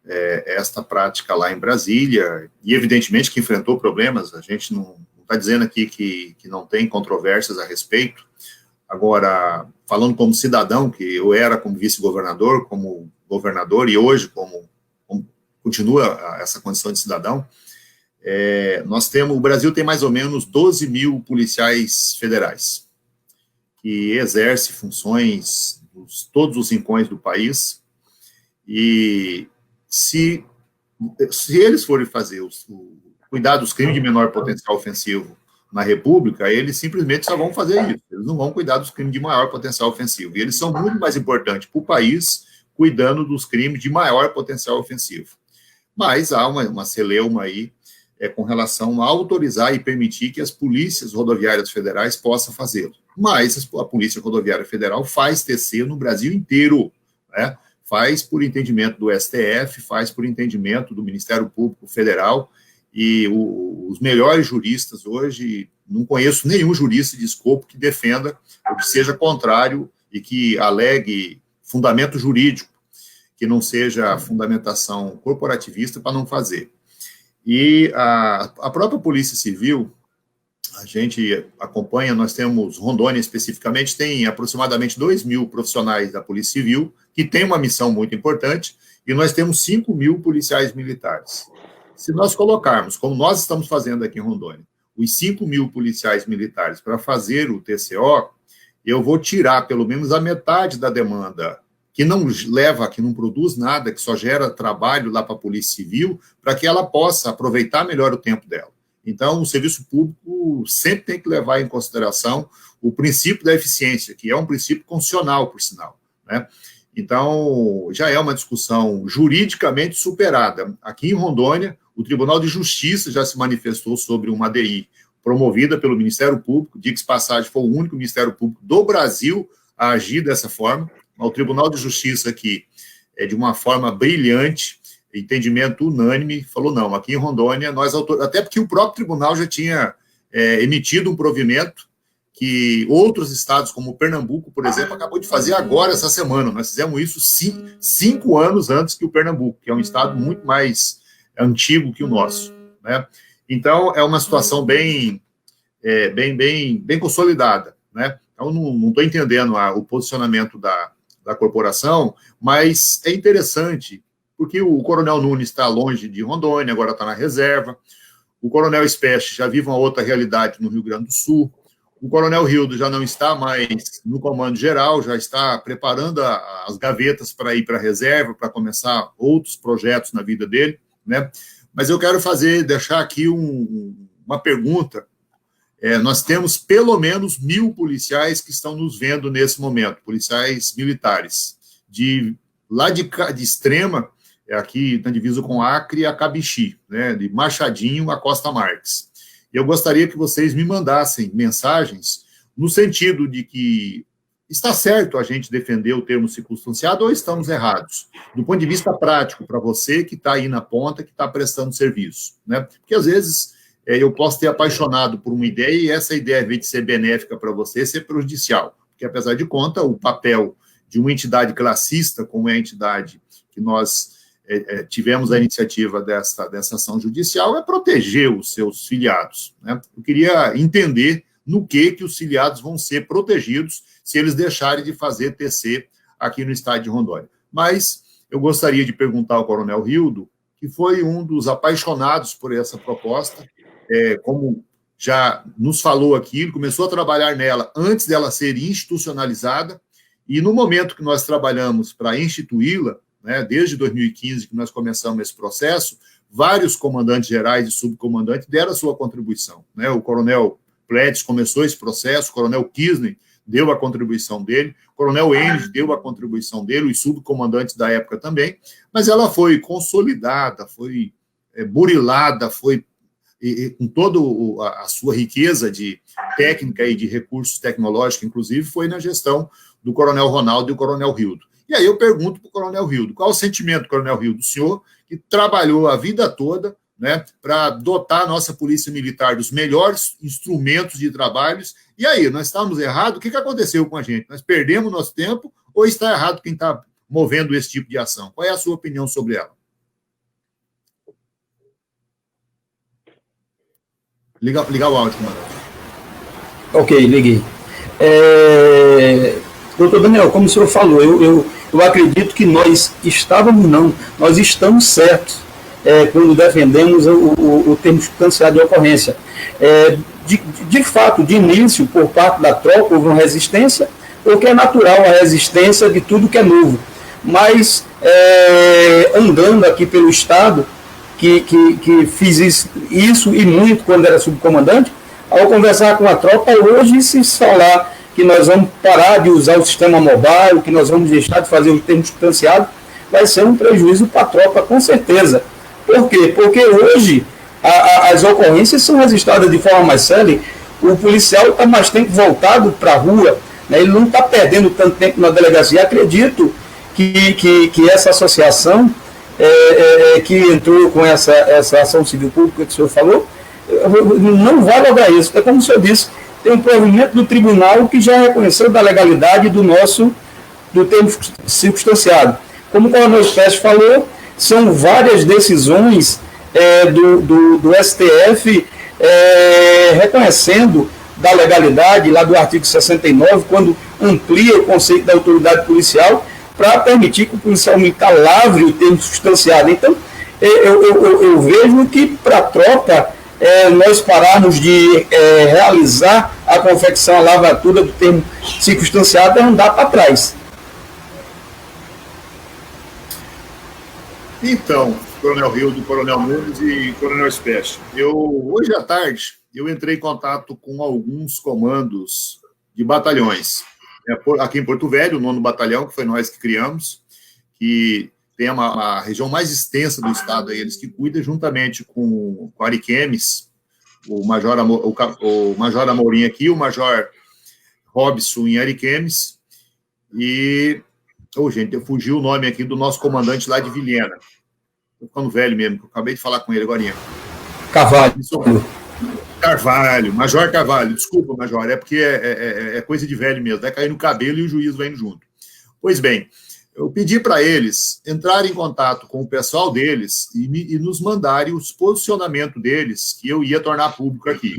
esta prática lá em Brasília, e evidentemente que enfrentou problemas. A gente não está dizendo aqui que não tem controvérsias a respeito. Agora, falando como cidadão, que eu era como vice-governador, como governador, e hoje como continua essa condição de cidadão, o Brasil tem mais ou menos 12 mil policiais federais, que exercem funções em todos os rincões do país, e se eles forem fazer cuidar dos crimes de menor potencial ofensivo na República, eles simplesmente só vão fazer isso, eles não vão cuidar dos crimes de maior potencial ofensivo, e eles são muito mais importantes para o país cuidando dos crimes de maior potencial ofensivo. Mas há uma celeuma aí com relação a autorizar e permitir que as polícias rodoviárias federais possam fazê-lo. Mas a Polícia Rodoviária Federal faz TC no Brasil inteiro, né? Faz por entendimento do STF, faz por entendimento do Ministério Público Federal, e os melhores juristas hoje, não conheço nenhum jurista de escopo que defenda ou que seja contrário e que alegue fundamento jurídico, que não seja fundamentação corporativista para não fazer. E a própria Polícia Civil, a gente acompanha, nós temos, Rondônia especificamente, tem aproximadamente 2 mil profissionais da Polícia Civil, que tem uma missão muito importante, e nós temos 5 mil policiais militares. Se nós colocarmos, como nós estamos fazendo aqui em Rondônia, os 5 mil policiais militares para fazer o TCO, eu vou tirar pelo menos a metade da demanda que não leva, que não produz nada, que só gera trabalho lá para a Polícia Civil, para que ela possa aproveitar melhor o tempo dela. Então, o serviço público sempre tem que levar em consideração o princípio da eficiência, que é um princípio constitucional, por sinal, né? Então, já é uma discussão juridicamente superada. Aqui em Rondônia, o Tribunal de Justiça já se manifestou sobre uma ADI promovida pelo Ministério Público, diga-se passagem, foi o único Ministério Público do Brasil a agir dessa forma. O Tribunal de Justiça aqui, de uma forma brilhante, entendimento unânime, falou não, aqui em Rondônia, até porque o próprio tribunal já tinha emitido um provimento que outros estados, como Pernambuco, por exemplo, acabou de fazer agora, essa semana. Nós fizemos isso 5 anos antes que o Pernambuco, que é um estado muito mais antigo que o nosso, né? Então, é uma situação bem consolidada, né? Então, não estou entendendo o posicionamento da corporação, mas é interessante, porque o Coronel Nunes está longe de Rondônia, agora está na reserva, o Coronel Specht já vive uma outra realidade no Rio Grande do Sul, o Coronel Rildo já não está mais no comando geral, já está preparando as gavetas para ir para a reserva, para começar outros projetos na vida dele, né? Mas eu quero deixar aqui uma pergunta. Nós temos pelo menos 1.000 policiais que estão nos vendo nesse momento, policiais militares, lá de Extrema, aqui na divisa com Acre, a Cabixi, né, de Machadinho a Costa Marques. Eu gostaria que vocês me mandassem mensagens no sentido de que está certo a gente defender o termo circunstanciado ou estamos errados? Do ponto de vista prático, para você que está aí na ponta, que está prestando serviço, né? Porque, às vezes, eu posso ter apaixonado por uma ideia e essa ideia, ao invés de ser benéfica para você, ser prejudicial. Porque, apesar de conta, o papel de uma entidade classista, como é a entidade que nós tivemos a iniciativa dessa ação judicial, é proteger os seus filiados, né? Eu queria entender no que os filiados vão ser protegidos se eles deixarem de fazer TC aqui no estado de Rondônia. Mas eu gostaria de perguntar ao Coronel Rildo, que foi um dos apaixonados por essa proposta, como já nos falou aqui, ele começou a trabalhar nela antes dela ser institucionalizada, e no momento que nós trabalhamos para instituí-la, né, desde 2015 que nós começamos esse processo, vários comandantes gerais e subcomandantes deram a sua contribuição, né? O Coronel Pletz começou esse processo, o Coronel Kisney deu a contribuição dele, o Coronel Enes deu a contribuição dele, os subcomandantes da época também, mas ela foi consolidada, foi burilada, foi com toda a sua riqueza de técnica e de recursos tecnológicos, inclusive, foi na gestão do Coronel Ronaldo e do Coronel Rildo. E aí eu pergunto para o Coronel Rildo, qual o sentimento, Coronel Rildo, do senhor que trabalhou a vida toda, né, para dotar a nossa Polícia Militar dos melhores instrumentos de trabalhos, e aí, nós estamos errados? O que aconteceu com a gente? Nós perdemos nosso tempo ou está errado quem está movendo esse tipo de ação? Qual é a sua opinião sobre ela? Liga o áudio, comandante. Ok, liguei. Doutor Daniel, como o senhor falou, eu acredito que nós estamos certos quando defendemos o termo substanciado de ocorrência. De fato, de início, por parte da tropa, houve uma resistência, porque é natural a resistência de tudo que é novo. Mas, andando aqui pelo Estado, que fiz isso e muito quando era subcomandante, ao conversar com a tropa, hoje se falar que nós vamos parar de usar o sistema mobile, que nós vamos deixar de fazer o termo substanciado, vai ser um prejuízo para a tropa, com certeza. Por quê? Porque hoje as ocorrências são registradas de forma mais célere, o policial está mais tempo voltado para a rua, né? Ele não está perdendo tanto tempo na delegacia. Acredito que essa associação que entrou com essa ação civil pública que o senhor falou, não vai lograr isso. É como o senhor disse, tem um provimento do tribunal que já reconheceu da legalidade do termo circunstanciado. Como o Coronel Specht falou, são várias decisões do STF reconhecendo da legalidade, lá do artigo 69, quando amplia o conceito da autoridade policial para permitir que o policial militar lavre o termo substanciado. Então, eu vejo que para a tropa, nós pararmos de realizar a confecção, a lavratura do termo circunstanciado é andar para trás. Então, Coronel Hildo, Coronel Nunes e Coronel Specht, hoje à tarde, eu entrei em contato com alguns comandos de batalhões. Aqui em Porto Velho, o 9º Batalhão, que foi nós que criamos, que tem a região mais extensa do estado, eles que cuidam, juntamente com Ariquemes, o Major Amorim aqui, o Major Robson em Ariquemes, e... gente, eu fugi o nome aqui do nosso comandante lá de Vilhena. Estou ficando velho mesmo, eu acabei de falar com ele agora. Carvalho, Major Carvalho. Desculpa, Major, é porque é coisa de velho mesmo, vai cair no cabelo e o juiz vai indo junto. Pois bem, eu pedi para eles entrarem em contato com o pessoal deles e nos mandarem os posicionamentos deles, que eu ia tornar público aqui.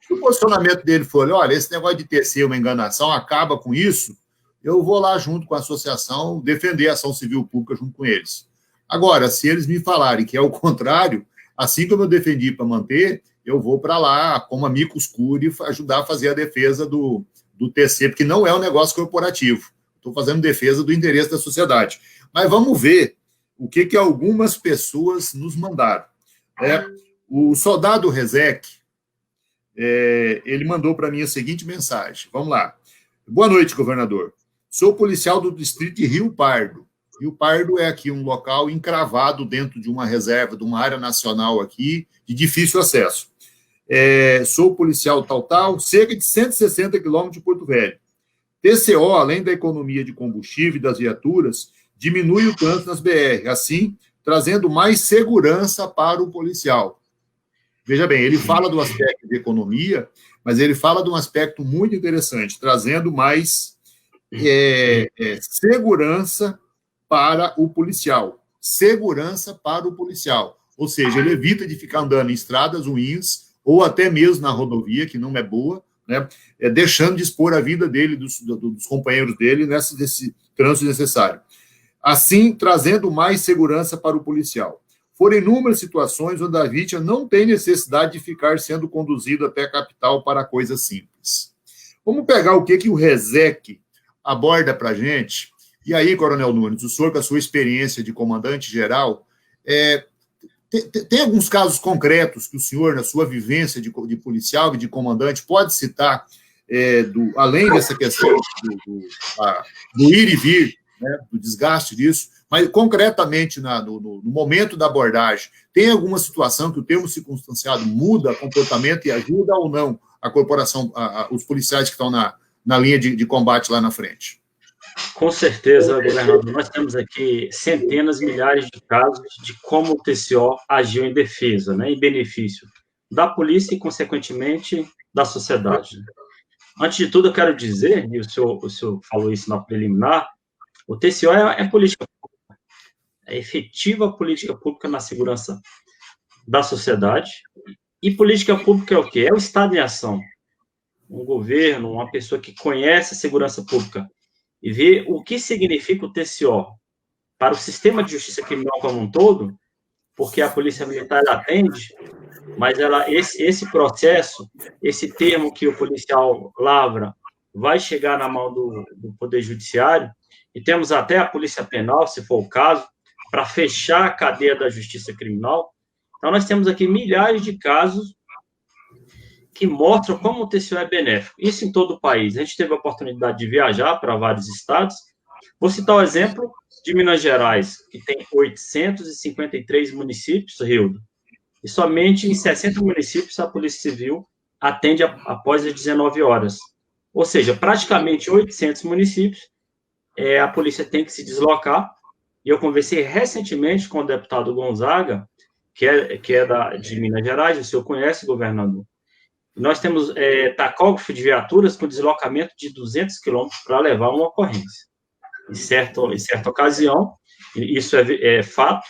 O posicionamento dele foi, olha, esse negócio de tecer uma enganação, acaba com isso, eu vou lá junto com a associação defender a ação civil pública junto com eles. Agora, se eles me falarem que é o contrário, assim como eu defendi para manter, eu vou para lá, como amicus curiae, ajudar a fazer a defesa do TC, porque não é um negócio corporativo. Estou fazendo defesa do interesse da sociedade. Mas vamos ver o que algumas pessoas nos mandaram. O soldado Rezec, ele mandou para mim a seguinte mensagem. Vamos lá. Boa noite, governador. Sou policial do distrito de Rio Pardo. Rio Pardo é aqui um local encravado dentro de uma reserva, de uma área nacional aqui, de difícil acesso. Sou policial tal, cerca de 160 quilômetros de Porto Velho. TCO, além da economia de combustível e das viaturas, diminui o trânsito nas BR, assim, trazendo mais segurança para o policial. Veja bem, ele fala do aspecto de economia, mas ele fala de um aspecto muito interessante, trazendo mais segurança para o policial. Segurança para o policial. Ou seja, ele evita de ficar andando em estradas ruins, ou até mesmo na rodovia, que não é boa, né, deixando de expor a vida dele, dos companheiros dele, nesse trânsito necessário. Assim, trazendo mais segurança para o policial. Foram inúmeras situações onde a vítima não tem necessidade de ficar sendo conduzido até a capital para coisas simples. Vamos pegar o que o Rezec aborda para a gente. E aí, Coronel Nunes, o senhor, com a sua experiência de comandante-geral, tem alguns casos concretos que o senhor, na sua vivência de policial e de comandante, pode citar, além dessa questão do ir e vir, né, do desgaste disso, mas concretamente no momento da abordagem, tem alguma situação que o termo circunstanciado muda comportamento e ajuda ou não a corporação, os policiais que estão na linha de combate lá na frente? Com certeza, governador. Nós temos aqui centenas, milhares de casos de como o TCO agiu em defesa, né, em benefício da polícia e, consequentemente, da sociedade. Antes de tudo, eu quero dizer, e o senhor falou isso na preliminar, o TCO é política pública, é efetiva política pública na segurança da sociedade. E política pública é o quê? É o Estado em ação. Um governo, uma pessoa que conhece a segurança pública e vê o que significa o TCO para o sistema de justiça criminal como um todo, porque a Polícia Militar atende, mas esse processo, esse termo que o policial lavra, vai chegar na mão do Poder Judiciário, e temos até a Polícia Penal, se for o caso, para fechar a cadeia da justiça criminal. Então, nós temos aqui milhares de casos que mostram como o TCO é benéfico. Isso em todo o país. A gente teve a oportunidade de viajar para vários estados. Vou citar o exemplo de Minas Gerais, que tem 853 municípios, Hildo, e somente em 60 municípios a Polícia Civil atende após as 19 horas. Ou seja, praticamente 800 municípios, a polícia tem que se deslocar. E eu conversei recentemente com o deputado Gonzaga, que é de Minas Gerais, o senhor conhece, governador. Nós temos tacógrafo de viaturas com deslocamento de 200 quilômetros para levar uma ocorrência. Em certa ocasião, isso é fato,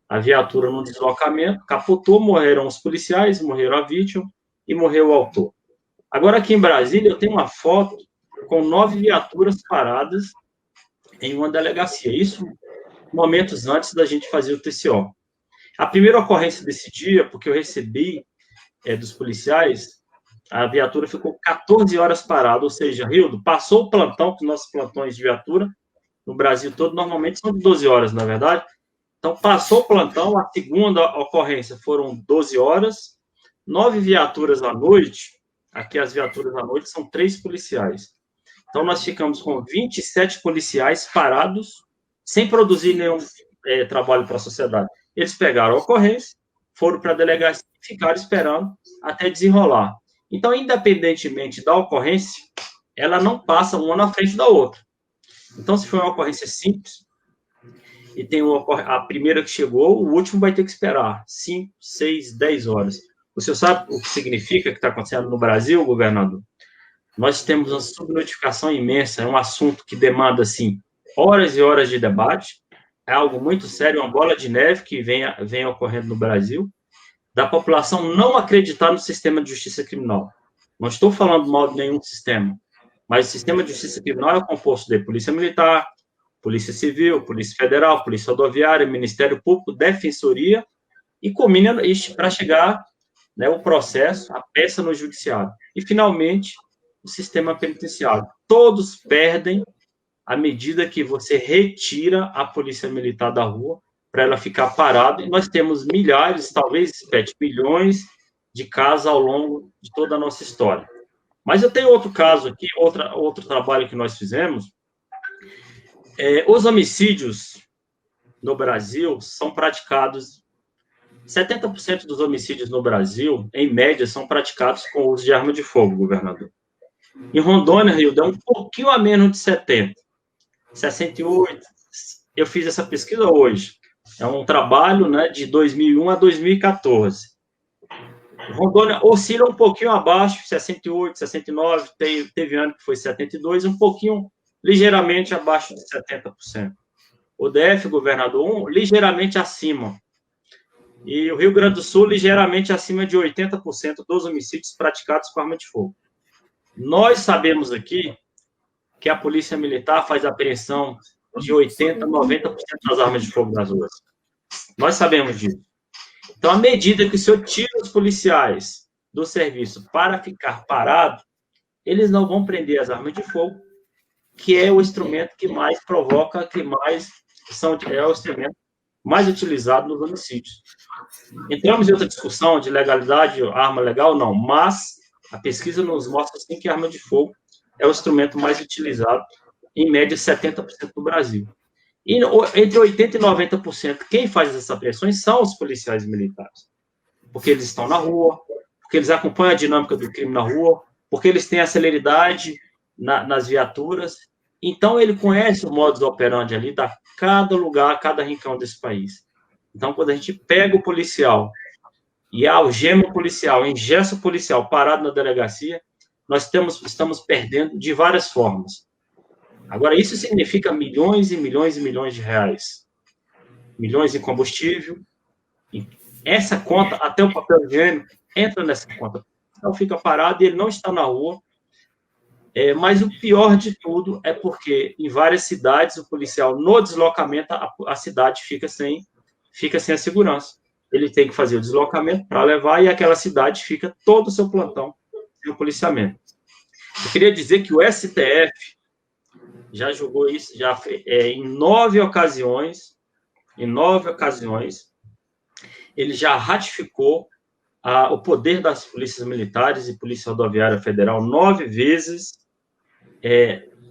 a viatura no deslocamento capotou, morreram os policiais, morreram a vítima e morreu o autor. Agora, aqui em Brasília, eu tenho uma foto com 9 viaturas paradas em uma delegacia. Isso momentos antes da gente fazer o TCO. A primeira ocorrência desse dia, porque eu recebi dos policiais, a viatura ficou 14 horas parada, ou seja, Hildo, passou o plantão, que nossos plantões de viatura no Brasil todo normalmente são de 12 horas, na verdade, Então, passou o plantão, a segunda ocorrência foram 12 horas, 9 viaturas à noite. Aqui as viaturas à noite são 3 policiais. Então, nós ficamos com 27 policiais parados, sem produzir nenhum trabalho para a sociedade. Eles pegaram a ocorrência, foram para a delegacia e ficaram esperando até desenrolar. Então, independentemente da ocorrência, ela não passa uma na frente da outra. Então, se for uma ocorrência simples, e tem a primeira que chegou, o último vai ter que esperar 5, 6, 10 horas. O senhor sabe o que significa que está acontecendo no Brasil, governador? Nós temos uma subnotificação imensa, é um assunto que demanda, assim, horas e horas de debate, é algo muito sério, uma bola de neve que vem ocorrendo no Brasil, da população não acreditar no sistema de justiça criminal. Não estou falando mal de nenhum sistema, mas o sistema de justiça criminal é composto de polícia militar, polícia civil, polícia federal, polícia rodoviária, Ministério Público, defensoria, e culmina para chegar, né, o processo, a peça no judiciário. E, finalmente, o sistema penitenciário. Todos perdem à medida que você retira a polícia militar da rua para ela ficar parada. E nós temos milhares, talvez 7 milhões de casos ao longo de toda a nossa história. Mas eu tenho outro caso aqui, outro trabalho que nós fizemos. Os homicídios no Brasil são praticados... 70% dos homicídios no Brasil, em média, são praticados com o uso de arma de fogo, governador. Em Rondônia, Rio, dá um pouquinho a menos de 70. 68. Eu fiz essa pesquisa hoje. É um trabalho, né, de 2001 a 2014. Rondônia oscila um pouquinho abaixo, 68, 69. Teve ano que foi 72, um pouquinho, ligeiramente abaixo de 70%. O DF, governador, ligeiramente acima. E o Rio Grande do Sul, ligeiramente acima de 80% dos homicídios praticados com arma de fogo. Nós sabemos aqui que a Polícia Militar faz apreensão de 80%, 90% das armas de fogo nas ruas. Nós sabemos disso. Então, à medida que o senhor tira os policiais do serviço para ficar parado, eles não vão prender as armas de fogo, que é o instrumento que mais provoca, é o instrumento mais utilizado nos homicídios. Entramos em outra discussão de legalidade, arma legal, não, mas a pesquisa nos mostra sim, que a arma de fogo é o instrumento mais utilizado, em média 70% no Brasil. E entre 80% e 90%, quem faz essas apreensões são os policiais militares, porque eles estão na rua, porque eles acompanham a dinâmica do crime na rua, porque eles têm a celeridade nas viaturas. Então, ele conhece o modus operandi ali de cada lugar, cada rincão desse país. Então, quando a gente pega o policial e algema o policial, engessa o policial parado na delegacia, nós estamos perdendo de várias formas. Agora, isso significa milhões e milhões e milhões de reais. Milhões em combustível. E essa conta, até o papel higiênico, entra nessa conta. Então, fica parado e ele não está na rua. Mas o pior de tudo é porque em várias cidades o policial, no deslocamento, a cidade fica sem a segurança. Ele tem que fazer o deslocamento para levar e aquela cidade fica todo o seu plantão sem o policiamento. Eu queria dizer que o STF já julgou isso em 9 ocasiões, ele já ratificou o poder das polícias militares e Polícia Rodoviária Federal 9 vezes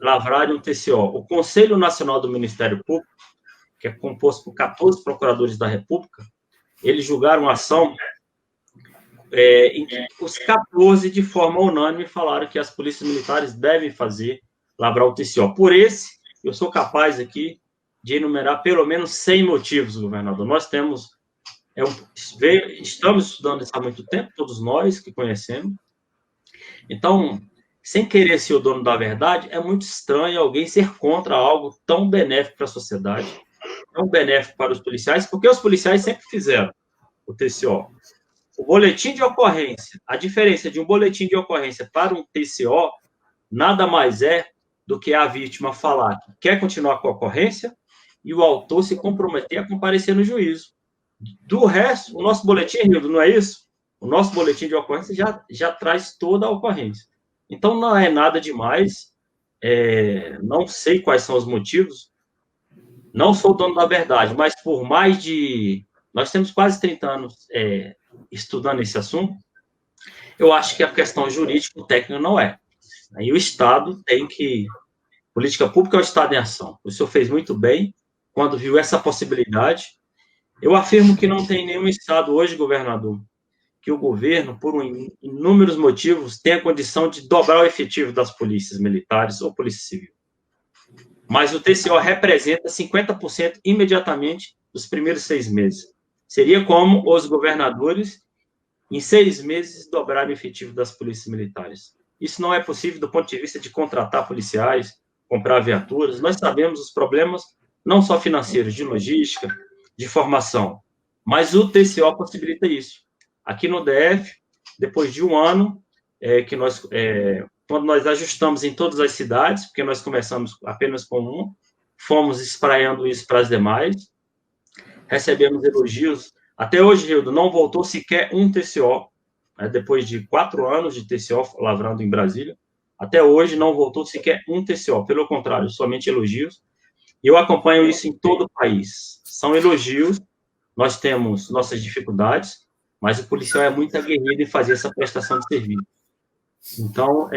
lavrarem um TCO. O Conselho Nacional do Ministério Público, que é composto por 14 procuradores da República, eles julgaram a ação em que os 14, de forma unânime, falaram que as polícias militares devem lavrar o TCO. Por esse, eu sou capaz aqui de enumerar pelo menos 100 motivos, governador. Nós estamos estudando isso há muito tempo, todos nós que conhecemos. Então, sem querer ser o dono da verdade, é muito estranho alguém ser contra algo tão benéfico para a sociedade, tão benéfico para os policiais, porque os policiais sempre fizeram o TCO. O boletim de ocorrência, a diferença de um boletim de ocorrência para um TCO, nada mais é do que a vítima falar que quer continuar com a ocorrência e o autor se comprometer a comparecer no juízo. Do resto, o nosso boletim, Rildo, não é isso? O nosso boletim de ocorrência já traz toda a ocorrência. Então, não é nada demais, não sei quais são os motivos, Não sou dono da verdade, mas por mais de... Nós temos quase 30 anos estudando esse assunto. Eu acho que a questão jurídico-técnica não é. Aí o Estado tem que... Política pública é o Estado em ação. O senhor fez muito bem quando viu essa possibilidade. Eu afirmo que não tem nenhum Estado hoje, governador, que o governo, por inúmeros motivos, tenha condição de dobrar o efetivo das polícias militares ou polícia civil. Mas o TCO representa 50% imediatamente dos primeiros 6 meses. Seria como os governadores, em 6 meses, dobrarem o efetivo das polícias militares. Isso não é possível do ponto de vista de contratar policiais, comprar viaturas. Nós sabemos os problemas, não só financeiros, de logística, de formação, mas o TCO possibilita isso. Aqui no DF, depois de um ano, quando nós ajustamos em todas as cidades, porque nós começamos apenas com uma, fomos espraiando isso para as demais, recebemos elogios. Até hoje, Rildo, não voltou sequer um TCO, depois de 4 anos de TCO lavrando em Brasília, até hoje não voltou sequer um TCO, pelo contrário, somente elogios. E eu acompanho isso em todo o país. São elogios, nós temos nossas dificuldades, mas o policial é muito aguerrido em fazer essa prestação de serviço. Então,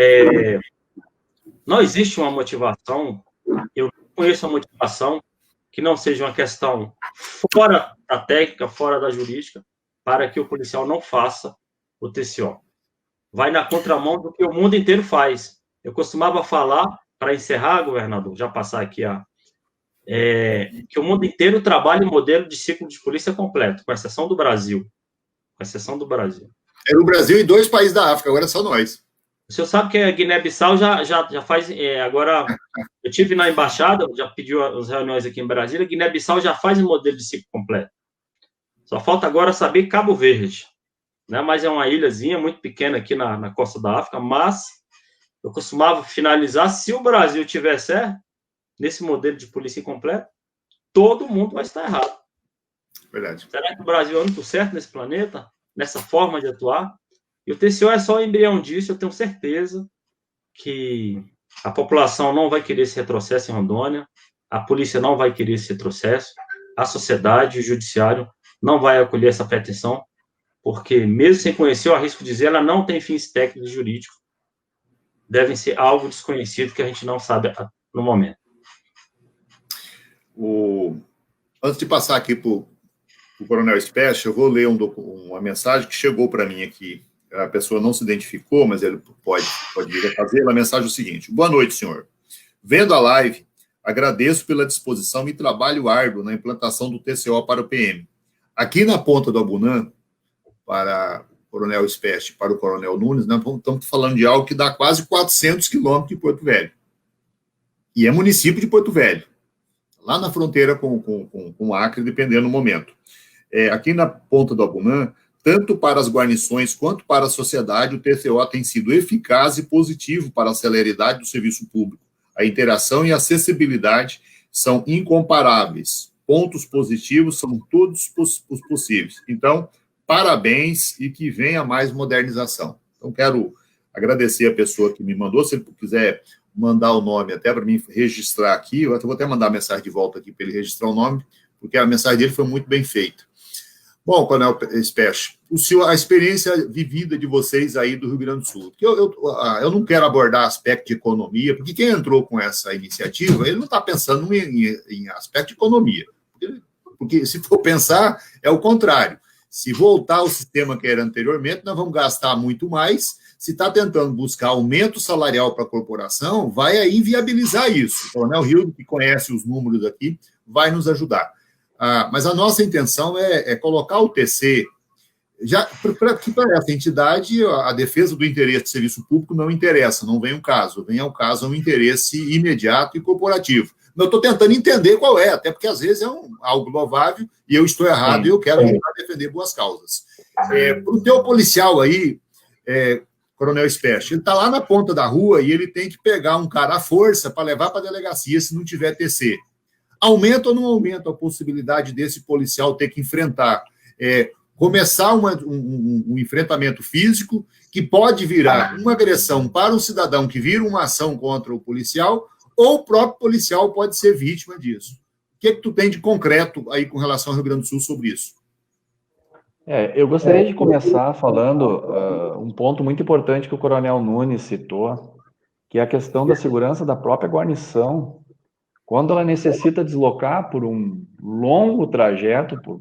não existe uma motivação, eu não conheço uma motivação que não seja uma questão fora da técnica, fora da jurídica, para que o policial não faça o TCO. Vai na contramão do que o mundo inteiro faz. Eu costumava falar, para encerrar, governador, já passar aqui que o mundo inteiro trabalha em modelo de ciclo de polícia completo, com exceção do Brasil. Com exceção do Brasil. Era o Brasil e 2 países da África, agora é só nós. O senhor sabe que a Guiné-Bissau já faz... agora, eu tive na embaixada, já pediu as reuniões aqui em Brasília, a Guiné-Bissau já faz um modelo de ciclo completo. Só falta agora saber Cabo Verde, né? Mas é uma ilhazinha muito pequena aqui na costa da África, mas eu costumava finalizar, se o Brasil tiver certo, nesse modelo de polícia completo, todo mundo vai estar errado. Verdade. Será que o Brasil é o único certo nesse planeta? Nessa forma de atuar? E o TCO é só o embrião disso. Eu tenho certeza que a população não vai querer esse retrocesso em Rondônia, a polícia não vai querer esse retrocesso, a sociedade, o judiciário não vai acolher essa pretensão, porque, mesmo sem conhecer, eu arrisco dizer, ela não tem fins técnicos e jurídicos. Devem ser algo desconhecido que a gente não sabe no momento. Antes de passar aqui para o Coronel Specht, eu vou ler uma mensagem que chegou para mim aqui. A pessoa não se identificou, mas ele pode vir a fazer. A mensagem é o seguinte: boa noite, senhor. Vendo a live, agradeço pela disposição e trabalho árduo na implantação do TCO para o PM. Aqui na ponta do Abunã, para o Coronel Specht, para o Coronel Nunes, nós estamos falando de algo que dá quase 400 quilômetros de Porto Velho. E é município de Porto Velho, lá na fronteira com o Acre, dependendo do momento. Aqui na ponta do Abunã, tanto para as guarnições quanto para a sociedade, o TCO tem sido eficaz e positivo para a celeridade do serviço público. A interação e a acessibilidade são incomparáveis. Pontos positivos são todos os possíveis. Então, parabéns e que venha mais modernização. Então, quero agradecer a pessoa que me mandou. Se ele quiser mandar o nome até para mim registrar aqui, eu vou até mandar a mensagem de volta aqui para ele registrar o nome, porque a mensagem dele foi muito bem feita. Bom, Coronel Specht, a experiência vivida de vocês aí do Rio Grande do Sul, porque eu não quero abordar aspecto de economia, porque quem entrou com essa iniciativa, ele não está pensando em aspecto de economia, porque se for pensar, é o contrário. Se voltar ao sistema que era anteriormente, nós vamos gastar muito mais. Se está tentando buscar aumento salarial para a corporação, vai aí viabilizar isso. O Coronel Rildo, que conhece os números aqui, vai nos ajudar. Mas a nossa intenção é colocar o TC, já para essa entidade, a defesa do interesse do serviço público não interessa, não vem o caso, vem ao caso um interesse imediato e corporativo. Eu estou tentando entender qual é, até porque às vezes é algo louvável e eu estou errado e eu quero ajudar a defender boas causas. Para o teu policial aí, Coronel Specht, ele está lá na ponta da rua e ele tem que pegar um cara à força para levar para a delegacia se não tiver TC. Aumenta ou não aumenta a possibilidade desse policial ter que enfrentar, começar um enfrentamento físico que pode virar uma agressão para o cidadão que vira uma ação contra o policial, ou o próprio policial pode ser vítima disso. que tu tem de concreto aí com relação ao Rio Grande do Sul sobre isso? Eu gostaria de começar falando um ponto muito importante que o Coronel Nunes citou, que é a questão da segurança da própria guarnição, quando ela necessita deslocar por um longo trajeto, por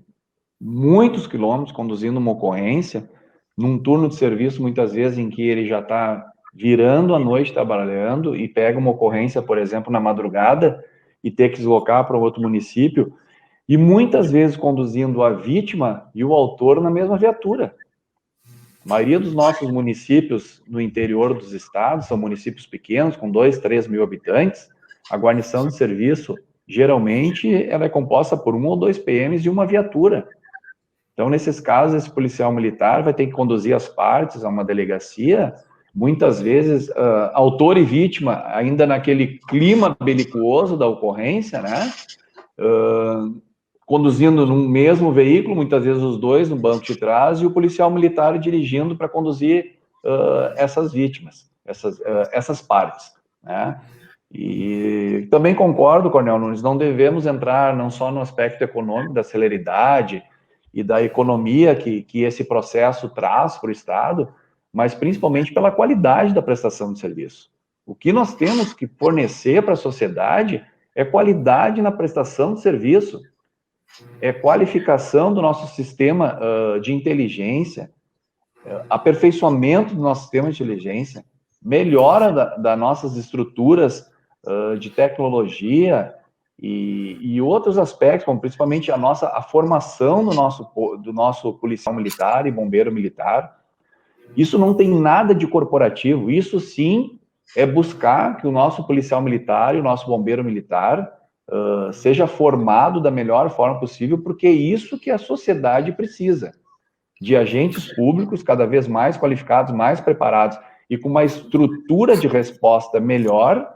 muitos quilômetros, conduzindo uma ocorrência, num turno de serviço, muitas vezes, em que ele já está virando a noite trabalhando e pega uma ocorrência, por exemplo, na madrugada, e ter que deslocar para outro município, e muitas vezes conduzindo a vítima e o autor na mesma viatura. A maioria dos nossos municípios no interior dos estados são municípios pequenos, com 2, 3 mil habitantes. A guarnição de serviço, geralmente, ela é composta por 1 ou 2 PMs e uma viatura. Então, nesses casos, esse policial militar vai ter que conduzir as partes a uma delegacia, muitas vezes, autor e vítima, ainda naquele clima belicoso da ocorrência, né? Conduzindo num mesmo veículo, muitas vezes os dois no banco de trás, e o policial militar dirigindo para conduzir essas vítimas, essas partes, né? E também concordo, Coronel Nunes, não devemos entrar não só no aspecto econômico, da celeridade e da economia que esse processo traz para o Estado, mas principalmente pela qualidade da prestação de serviço. O que nós temos que fornecer para a sociedade é qualidade na prestação de serviço, é qualificação do nosso sistema de inteligência, aperfeiçoamento do nosso sistema de inteligência, melhora das nossas estruturas de tecnologia e outros aspectos, como principalmente a formação do nosso policial militar e bombeiro militar. Isso não tem nada de corporativo, isso sim é buscar que o nosso policial militar e o nosso bombeiro militar seja formado da melhor forma possível, porque é isso que a sociedade precisa, de agentes públicos cada vez mais qualificados, mais preparados e com uma estrutura de resposta melhor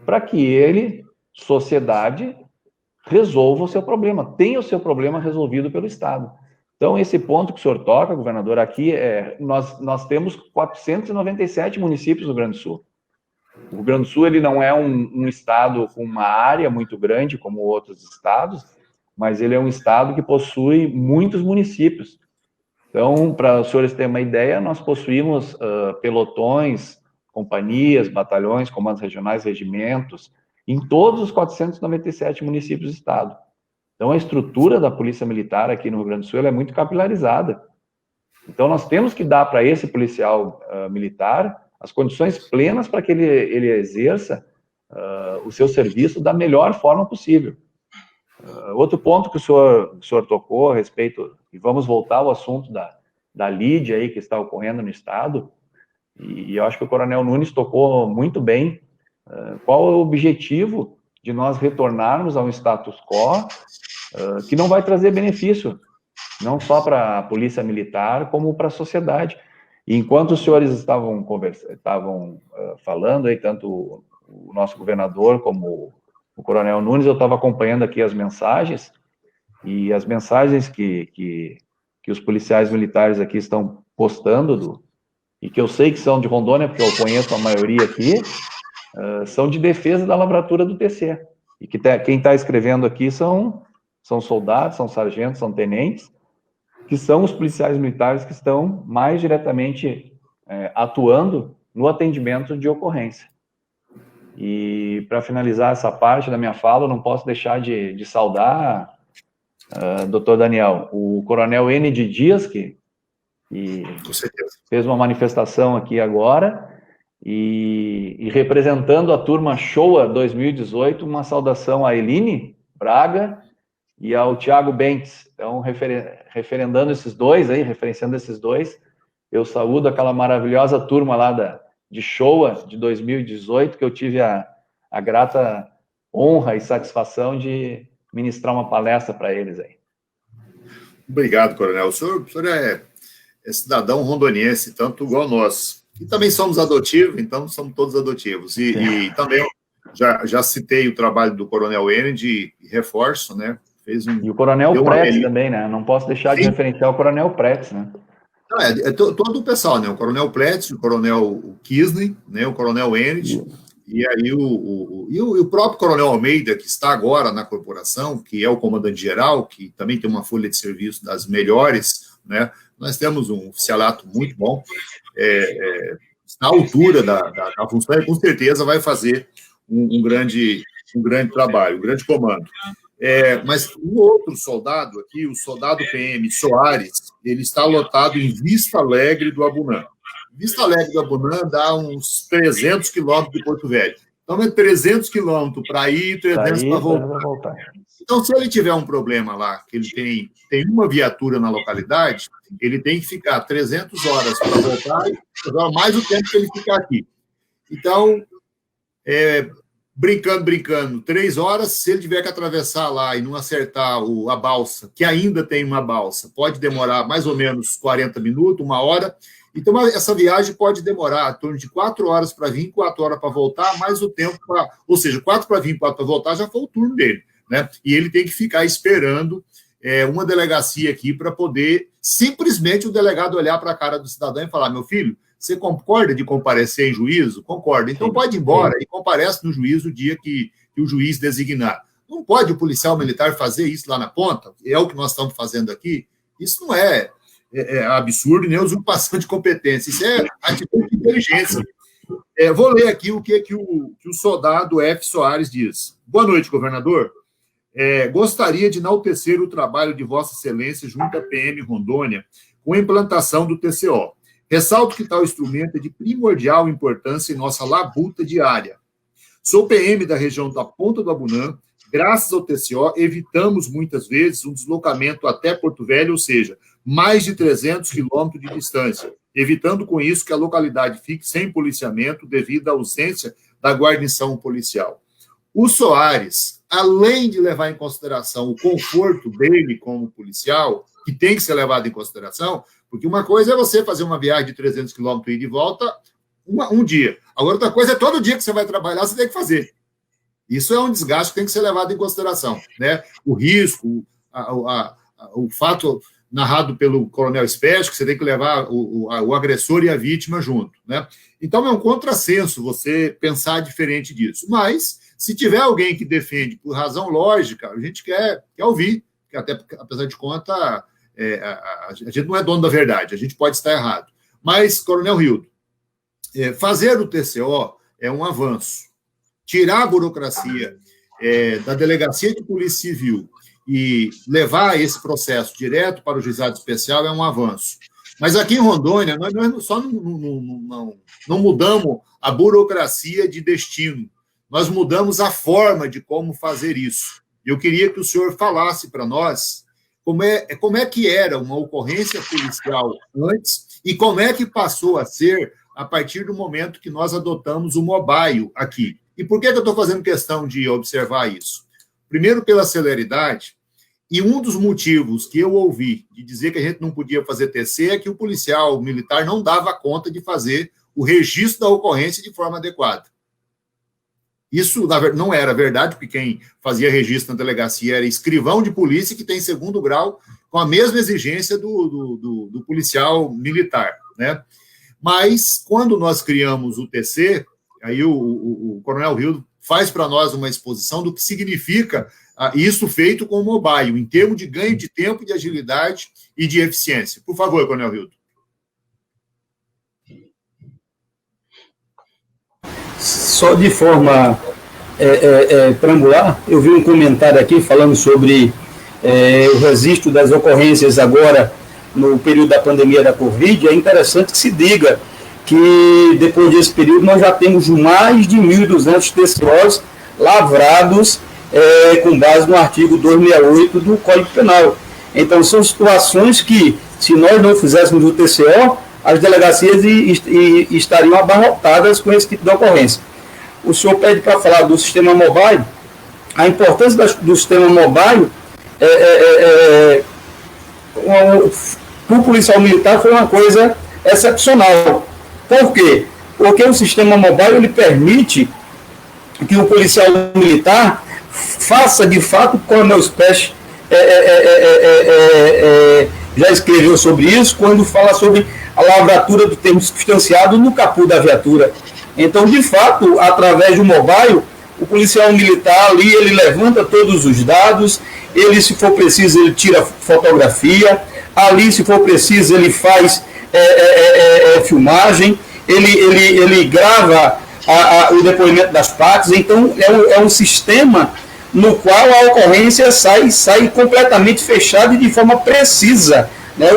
para que ele, sociedade, resolva o seu problema, tenha o seu problema resolvido pelo Estado. Então, esse ponto que o senhor toca, governador, aqui, nós temos 497 municípios no Rio Grande do Sul. O Rio Grande do Sul ele não é um estado com uma área muito grande, como outros estados, mas ele é um estado que possui muitos municípios. Então, para os senhores terem uma ideia, nós possuímos pelotões, companhias, batalhões, comandos regionais, regimentos, em todos os 497 municípios do estado. Então, a estrutura da Polícia Militar aqui no Rio Grande do Sul ela é muito capilarizada. Então, nós temos que dar para esse policial militar as condições plenas para que ele exerça o seu serviço da melhor forma possível. Outro ponto que o senhor tocou a respeito, e vamos voltar ao assunto da lide aí que está ocorrendo no Estado, e eu acho que o Coronel Nunes tocou muito bem qual é o objetivo de nós retornarmos a um status quo que não vai trazer benefício, não só para a Polícia Militar, como para a sociedade. E enquanto os senhores estavam falando, aí, tanto o nosso governador como o Coronel Nunes, eu estava acompanhando aqui as mensagens, e as mensagens que os policiais militares aqui estão postando, e que eu sei que são de Rondônia, porque eu conheço a maioria aqui, são de defesa da lavratura do TC. E que quem está escrevendo aqui são soldados, são sargentos, são tenentes, que são os policiais militares que estão mais diretamente atuando no atendimento de ocorrência. E, para finalizar essa parte da minha fala, eu não posso deixar de saudar, doutor Daniel, o coronel N. de Dias, que fez uma manifestação aqui agora, e representando a turma Showa 2018, uma saudação a Eline Braga e ao Tiago Bentes. Então, referenciando esses dois, eu saúdo aquela maravilhosa turma lá de Showa de 2018, que eu tive a grata honra e satisfação de ministrar uma palestra para eles aí. Obrigado, coronel. O senhor é cidadão rondoniense, tanto igual nós. E também somos adotivos, então somos todos adotivos. E também já citei o trabalho do coronel N de reforço, né? E o coronel Pretz também, né? Não posso deixar de referenciar o coronel Pretz, né? Todo o pessoal, né? O coronel Pretz, o coronel Kisney, né? O coronel N, E aí o próprio Coronel Almeida, que está agora na corporação, que é o comandante-geral, que também tem uma folha de serviço das melhores, né? Nós temos um oficialato muito bom, está à altura da função e com certeza vai fazer um grande trabalho, um grande comando. Mas o outro soldado aqui, o soldado PM Soares, ele está lotado em Vista Alegre do Abunã. Vista Alegre do Abunã dá uns 300 quilômetros de Porto Velho. Então, é 300 quilômetros para ir e 300 para voltar. Então, se ele tiver um problema lá, que ele tem uma viatura na localidade, ele tem que ficar 300 horas para voltar, mais o tempo que ele ficar aqui. Então, brincando, 3 horas, se ele tiver que atravessar lá e não acertar a balsa, que ainda tem uma balsa, pode demorar mais ou menos 40 minutos, 1 hora. Então, essa viagem pode demorar em torno de 4 horas para vir, 4 horas para voltar, mais o tempo para... Ou seja, 4 para vir, 4 para voltar, já foi o turno dele, né? E ele tem que ficar esperando uma delegacia aqui para poder simplesmente o delegado olhar para a cara do cidadão e falar: meu filho, você concorda de comparecer em juízo? Concorda. Então pode ir embora e comparece no juízo o dia que o juiz designar. Não pode o policial militar fazer isso lá na ponta? É o que nós estamos fazendo aqui? Isso não é absurdo nem usurpação de competência. Isso é atitude de inteligência. Vou ler aqui o que o soldado F. Soares diz. Boa noite, governador. Gostaria de enaltecer o trabalho de Vossa Excelência junto à PM Rondônia com a implantação do TCO. Ressalto que tal instrumento é de primordial importância em nossa labuta diária. Sou PM da região da Ponta do Abunã. Graças ao TCO, evitamos muitas vezes um deslocamento até Porto Velho, ou seja, mais de 300 quilômetros de distância, evitando com isso que a localidade fique sem policiamento devido à ausência da guarnição policial. O Soares, além de levar em consideração o conforto dele como policial, que tem que ser levado em consideração, porque uma coisa é você fazer uma viagem de 300 quilômetros e ir de volta um dia. Agora, outra coisa é todo dia que você vai trabalhar, você tem que fazer. Isso é um desgaste que tem que ser levado em consideração, né? O risco, o fato narrado pelo Coronel Spetch, que você tem que levar o agressor e a vítima junto, né? Então, é um contrassenso você pensar diferente disso. Mas, se tiver alguém que defende por razão lógica, a gente quer ouvir, que até, apesar de conta, a gente não é dono da verdade, a gente pode estar errado. Mas, Coronel Hildo, fazer o TCO é um avanço. Tirar a burocracia da Delegacia de Polícia Civil e levar esse processo direto para o Juizado Especial é um avanço. Mas aqui em Rondônia, nós só não mudamos a burocracia de destino, nós mudamos a forma de como fazer isso. Eu queria que o senhor falasse para nós como é que era uma ocorrência policial antes e como é que passou a ser a partir do momento que nós adotamos o mobile aqui. E por que eu estou fazendo questão de observar isso? Primeiro, pela celeridade, e um dos motivos que eu ouvi de dizer que a gente não podia fazer TC é que o policial militar não dava conta de fazer o registro da ocorrência de forma adequada. Isso não era verdade, porque quem fazia registro na delegacia era escrivão de polícia, que tem 2º grau, com a mesma exigência do policial militar, né? Mas, quando nós criamos o TC, aí o Coronel Hildo faz para nós uma exposição do que significa isso feito com o mobile, em termos de ganho de tempo, de agilidade e de eficiência. Por favor, Coronel Hildo. Só de forma preambular, eu vi um comentário aqui falando sobre o registro das ocorrências agora no período da pandemia da Covid. É interessante que se diga que depois desse período nós já temos mais de 1.200 TCOs lavrados com base no artigo 268 do Código Penal. Então, são situações que, se nós não fizéssemos o TCO, as delegacias estariam abarrotadas com esse tipo de ocorrência. O senhor pede para falar do sistema mobile. A importância do sistema mobile para o policial militar foi uma coisa excepcional. Por quê? Porque o sistema mobile ele permite que o policial militar faça, de fato, o Coronel Spetch já escreveu sobre isso, quando fala sobre a lavratura do termo substanciado no capô da viatura. Então, de fato, através do mobile, o policial militar ali, ele levanta todos os dados, ele, se for preciso, ele tira fotografia, ali, se for preciso, ele faz filmagem, ele grava o depoimento das partes. Então, é um sistema no qual a ocorrência sai completamente fechada e de forma precisa, né?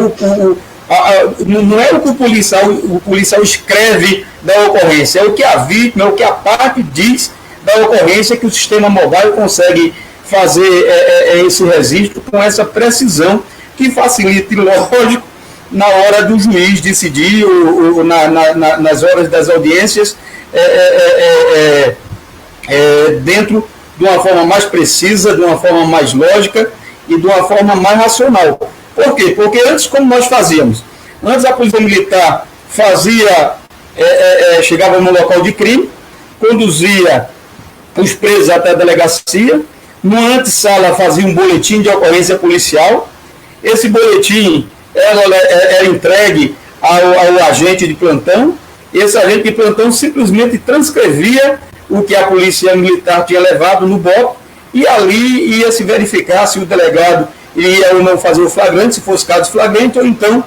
Não é o que o policial escreve da ocorrência, é o que a vítima, é o que a parte diz da ocorrência, que o sistema mobile consegue fazer esse registro com essa precisão, que facilita, lógico, na hora do juiz decidir, nas horas das audiências, dentro de uma forma mais precisa, de uma forma mais lógica e de uma forma mais racional. Por quê? Porque antes, como nós fazíamos? Antes a polícia militar chegava no local de crime, conduzia os presos até a delegacia, numa antessala fazia um boletim de ocorrência policial, esse boletim era entregue ao agente de plantão, esse agente de plantão simplesmente transcrevia o que a polícia militar tinha levado no BOP, e ali ia se verificar se o delegado iria ou não fazer o flagrante, se fosse caso flagrante, ou então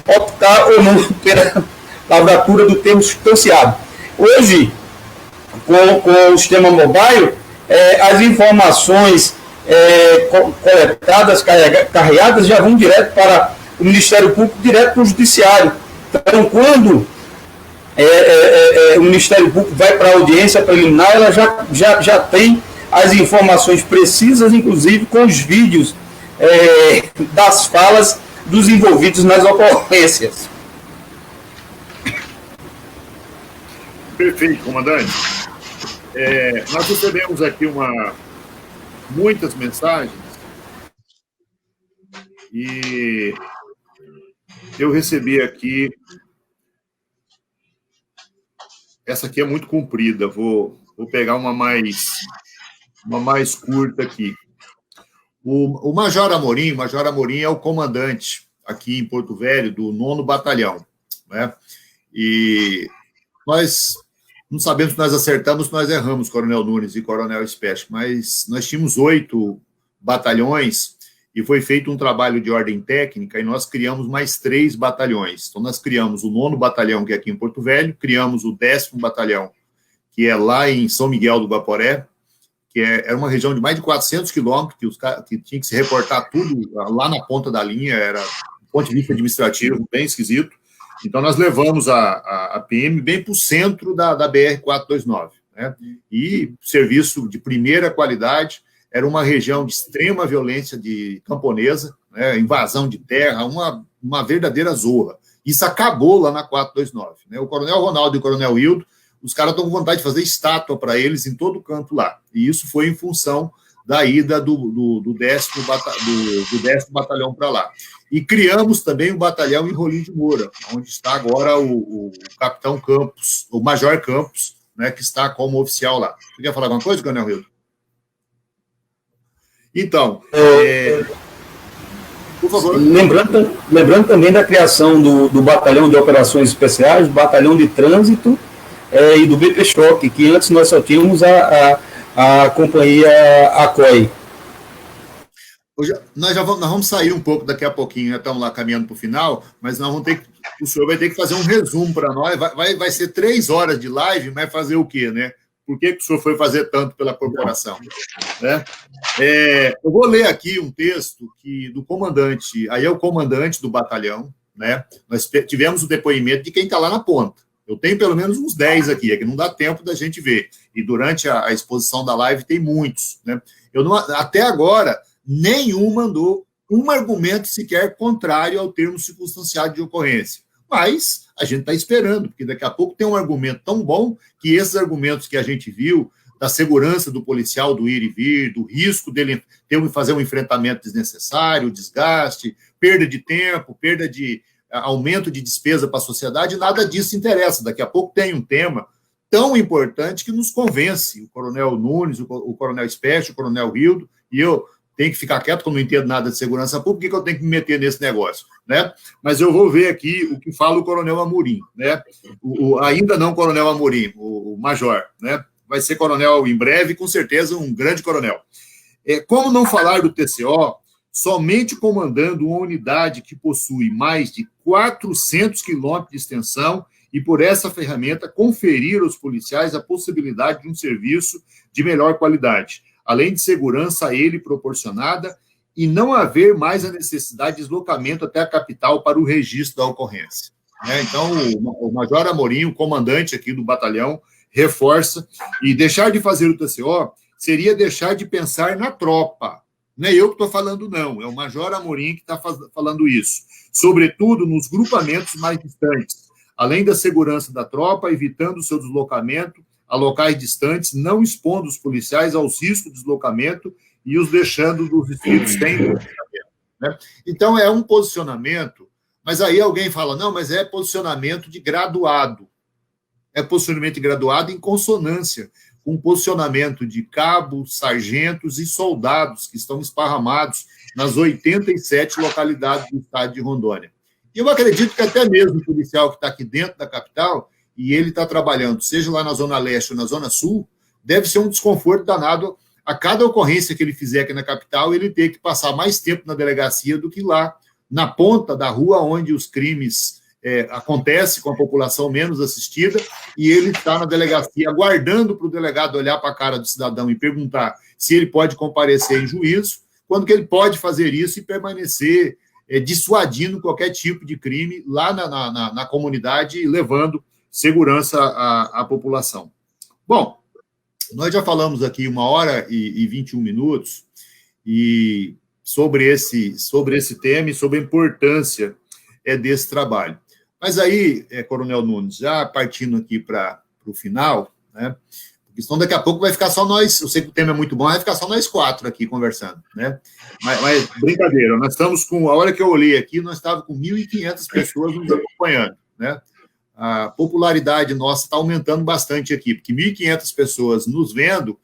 optar ou não pela lavratura do termo substanciado. Hoje, com o sistema mobile, as informações coletadas, carregadas, já vão direto para o Ministério Público, direto para o Judiciário. Então, quando o Ministério Público vai para a audiência preliminar, ela já tem as informações precisas, inclusive com os vídeos das falas dos envolvidos nas ocorrências. Perfeito, comandante. Nós recebemos aqui muitas mensagens e eu recebi aqui, essa aqui é muito comprida, vou pegar uma mais curta aqui. O Major Amorim é o comandante aqui em Porto Velho do 9º Batalhão, né? E nós não sabemos se nós acertamos, se nós erramos, Coronel Nunes e Coronel Specht, mas nós tínhamos 8 batalhões e foi feito um trabalho de ordem técnica e nós criamos mais 3 batalhões. Então, nós criamos o 9º Batalhão, que é aqui em Porto Velho, criamos o 10º Batalhão, que é lá em São Miguel do Guaporé, que era uma região de mais de 400 quilômetros, que tinha que se reportar tudo lá na ponta da linha, era, do ponto de vista administrativo, bem esquisito. Então, nós levamos a PM bem para o centro da BR-429, né? E serviço de primeira qualidade, era uma região de extrema violência camponesa, né? Invasão de terra, uma verdadeira zorra. Isso acabou lá na 429, né? O Coronel Ronaldo e o Coronel Hildo, os caras estão com vontade de fazer estátua para eles em todo canto lá. E isso foi em função da ida do 10º Batalhão para lá. E criamos também o batalhão em Rolim de Moura, onde está agora o capitão Campos, o Major Campos, né, que está como oficial lá. Você quer falar alguma coisa, Coronel Hildo? Então, por favor. Lembrando também da criação do Batalhão de Operações Especiais, Batalhão de Trânsito e do BP Choque, que antes nós só tínhamos a companhia ACOI. Nós vamos sair um pouco daqui a pouquinho, já estamos lá caminhando para o final, mas o senhor vai ter que fazer um resumo para nós. Vai ser 3 horas de live, mas fazer o quê, né? Por que o senhor foi fazer tanto pela corporação? Né? Eu vou ler aqui um texto do comandante, aí é o comandante do batalhão, né? Nós tivemos o depoimento de quem está lá na ponta. Eu tenho pelo menos uns 10 aqui, é que não dá tempo da gente ver. E durante a exposição da live tem muitos, né? Até agora, nenhum mandou um argumento sequer contrário ao termo circunstanciado de ocorrência. Mas a gente está esperando, porque daqui a pouco tem um argumento tão bom que esses argumentos que a gente viu, da segurança do policial do ir e vir, do risco dele ter que fazer um enfrentamento desnecessário, desgaste, perda de tempo, perda de aumento de despesa para a sociedade, nada disso interessa. Daqui a pouco tem um tema tão importante que nos convence, o Coronel Nunes, o Coronel Specht, o Coronel Hildo, e eu tenho que ficar quieto, porque eu não entendo nada de segurança pública, por que que eu tenho que me meter nesse negócio, né? Mas eu vou ver aqui o que fala o Coronel Amorim, né? Ainda não Coronel Amorim, o Major, né? Vai ser coronel em breve, com certeza um grande coronel. Como não falar do TCO, somente comandando uma unidade que possui mais de 400 quilômetros de extensão e, por essa ferramenta, conferir aos policiais a possibilidade de um serviço de melhor qualidade, além de segurança a ele proporcionada e não haver mais a necessidade de deslocamento até a capital para o registro da ocorrência. Então, o Major Amorim, o comandante aqui do batalhão, reforça, e deixar de fazer o TCO seria deixar de pensar na tropa. Não é eu que estou falando, não, é o Major Amorim que está falando isso. Sobretudo nos grupamentos mais distantes, além da segurança da tropa, evitando o seu deslocamento a locais distantes, não expondo os policiais aos riscos de deslocamento e os deixando dos distritos sem deslocamento, né? Então, é um posicionamento, mas aí alguém fala, não, mas é posicionamento de graduado. É posicionamento de graduado em consonância com o posicionamento de cabos, sargentos e soldados que estão esparramados nas 87 localidades do estado de Rondônia. E eu acredito que até mesmo o policial que está aqui dentro da capital, e ele está trabalhando, seja lá na Zona Leste ou na Zona Sul, deve ser um desconforto danado a cada ocorrência que ele fizer aqui na capital, ele ter que passar mais tempo na delegacia do que lá, na ponta da rua onde os crimes acontece com a população menos assistida, e ele está na delegacia aguardando para o delegado olhar para a cara do cidadão e perguntar se ele pode comparecer em juízo, quando que ele pode fazer isso e permanecer dissuadindo qualquer tipo de crime lá na comunidade e levando segurança à população. Bom, nós já falamos aqui 1h e 21 minutos e sobre esse tema e sobre a importância desse trabalho. Mas aí, Coronel Nunes, já partindo aqui para o final, né? Porque senão daqui a pouco vai ficar só nós, eu sei que o tema é muito bom, vai ficar só nós 4 aqui conversando, né? Mas brincadeira, nós estamos com, a hora que eu olhei aqui, nós estávamos com 1.500 pessoas nos acompanhando, né? A popularidade nossa está aumentando bastante aqui, porque 1.500 pessoas nos vendo,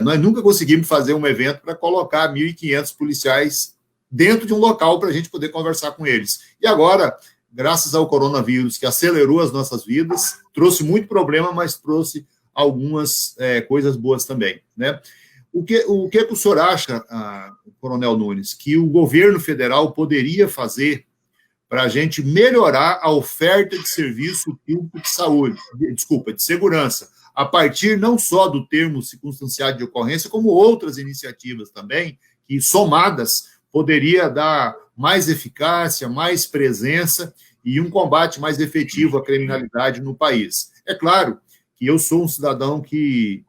nós nunca conseguimos fazer um evento para colocar 1.500 policiais dentro de um local para a gente poder conversar com eles. E agora, graças ao coronavírus, que acelerou as nossas vidas, trouxe muito problema, mas trouxe algumas coisas boas também, né? O que o senhor acha, Coronel Nunes, que o governo federal poderia fazer para a gente melhorar a oferta de serviço público de saúde, de segurança, a partir não só do termo circunstanciado de ocorrência, como outras iniciativas também, que somadas poderia dar mais eficácia, mais presença e um combate mais efetivo à criminalidade no país. É claro que eu sou um cidadão que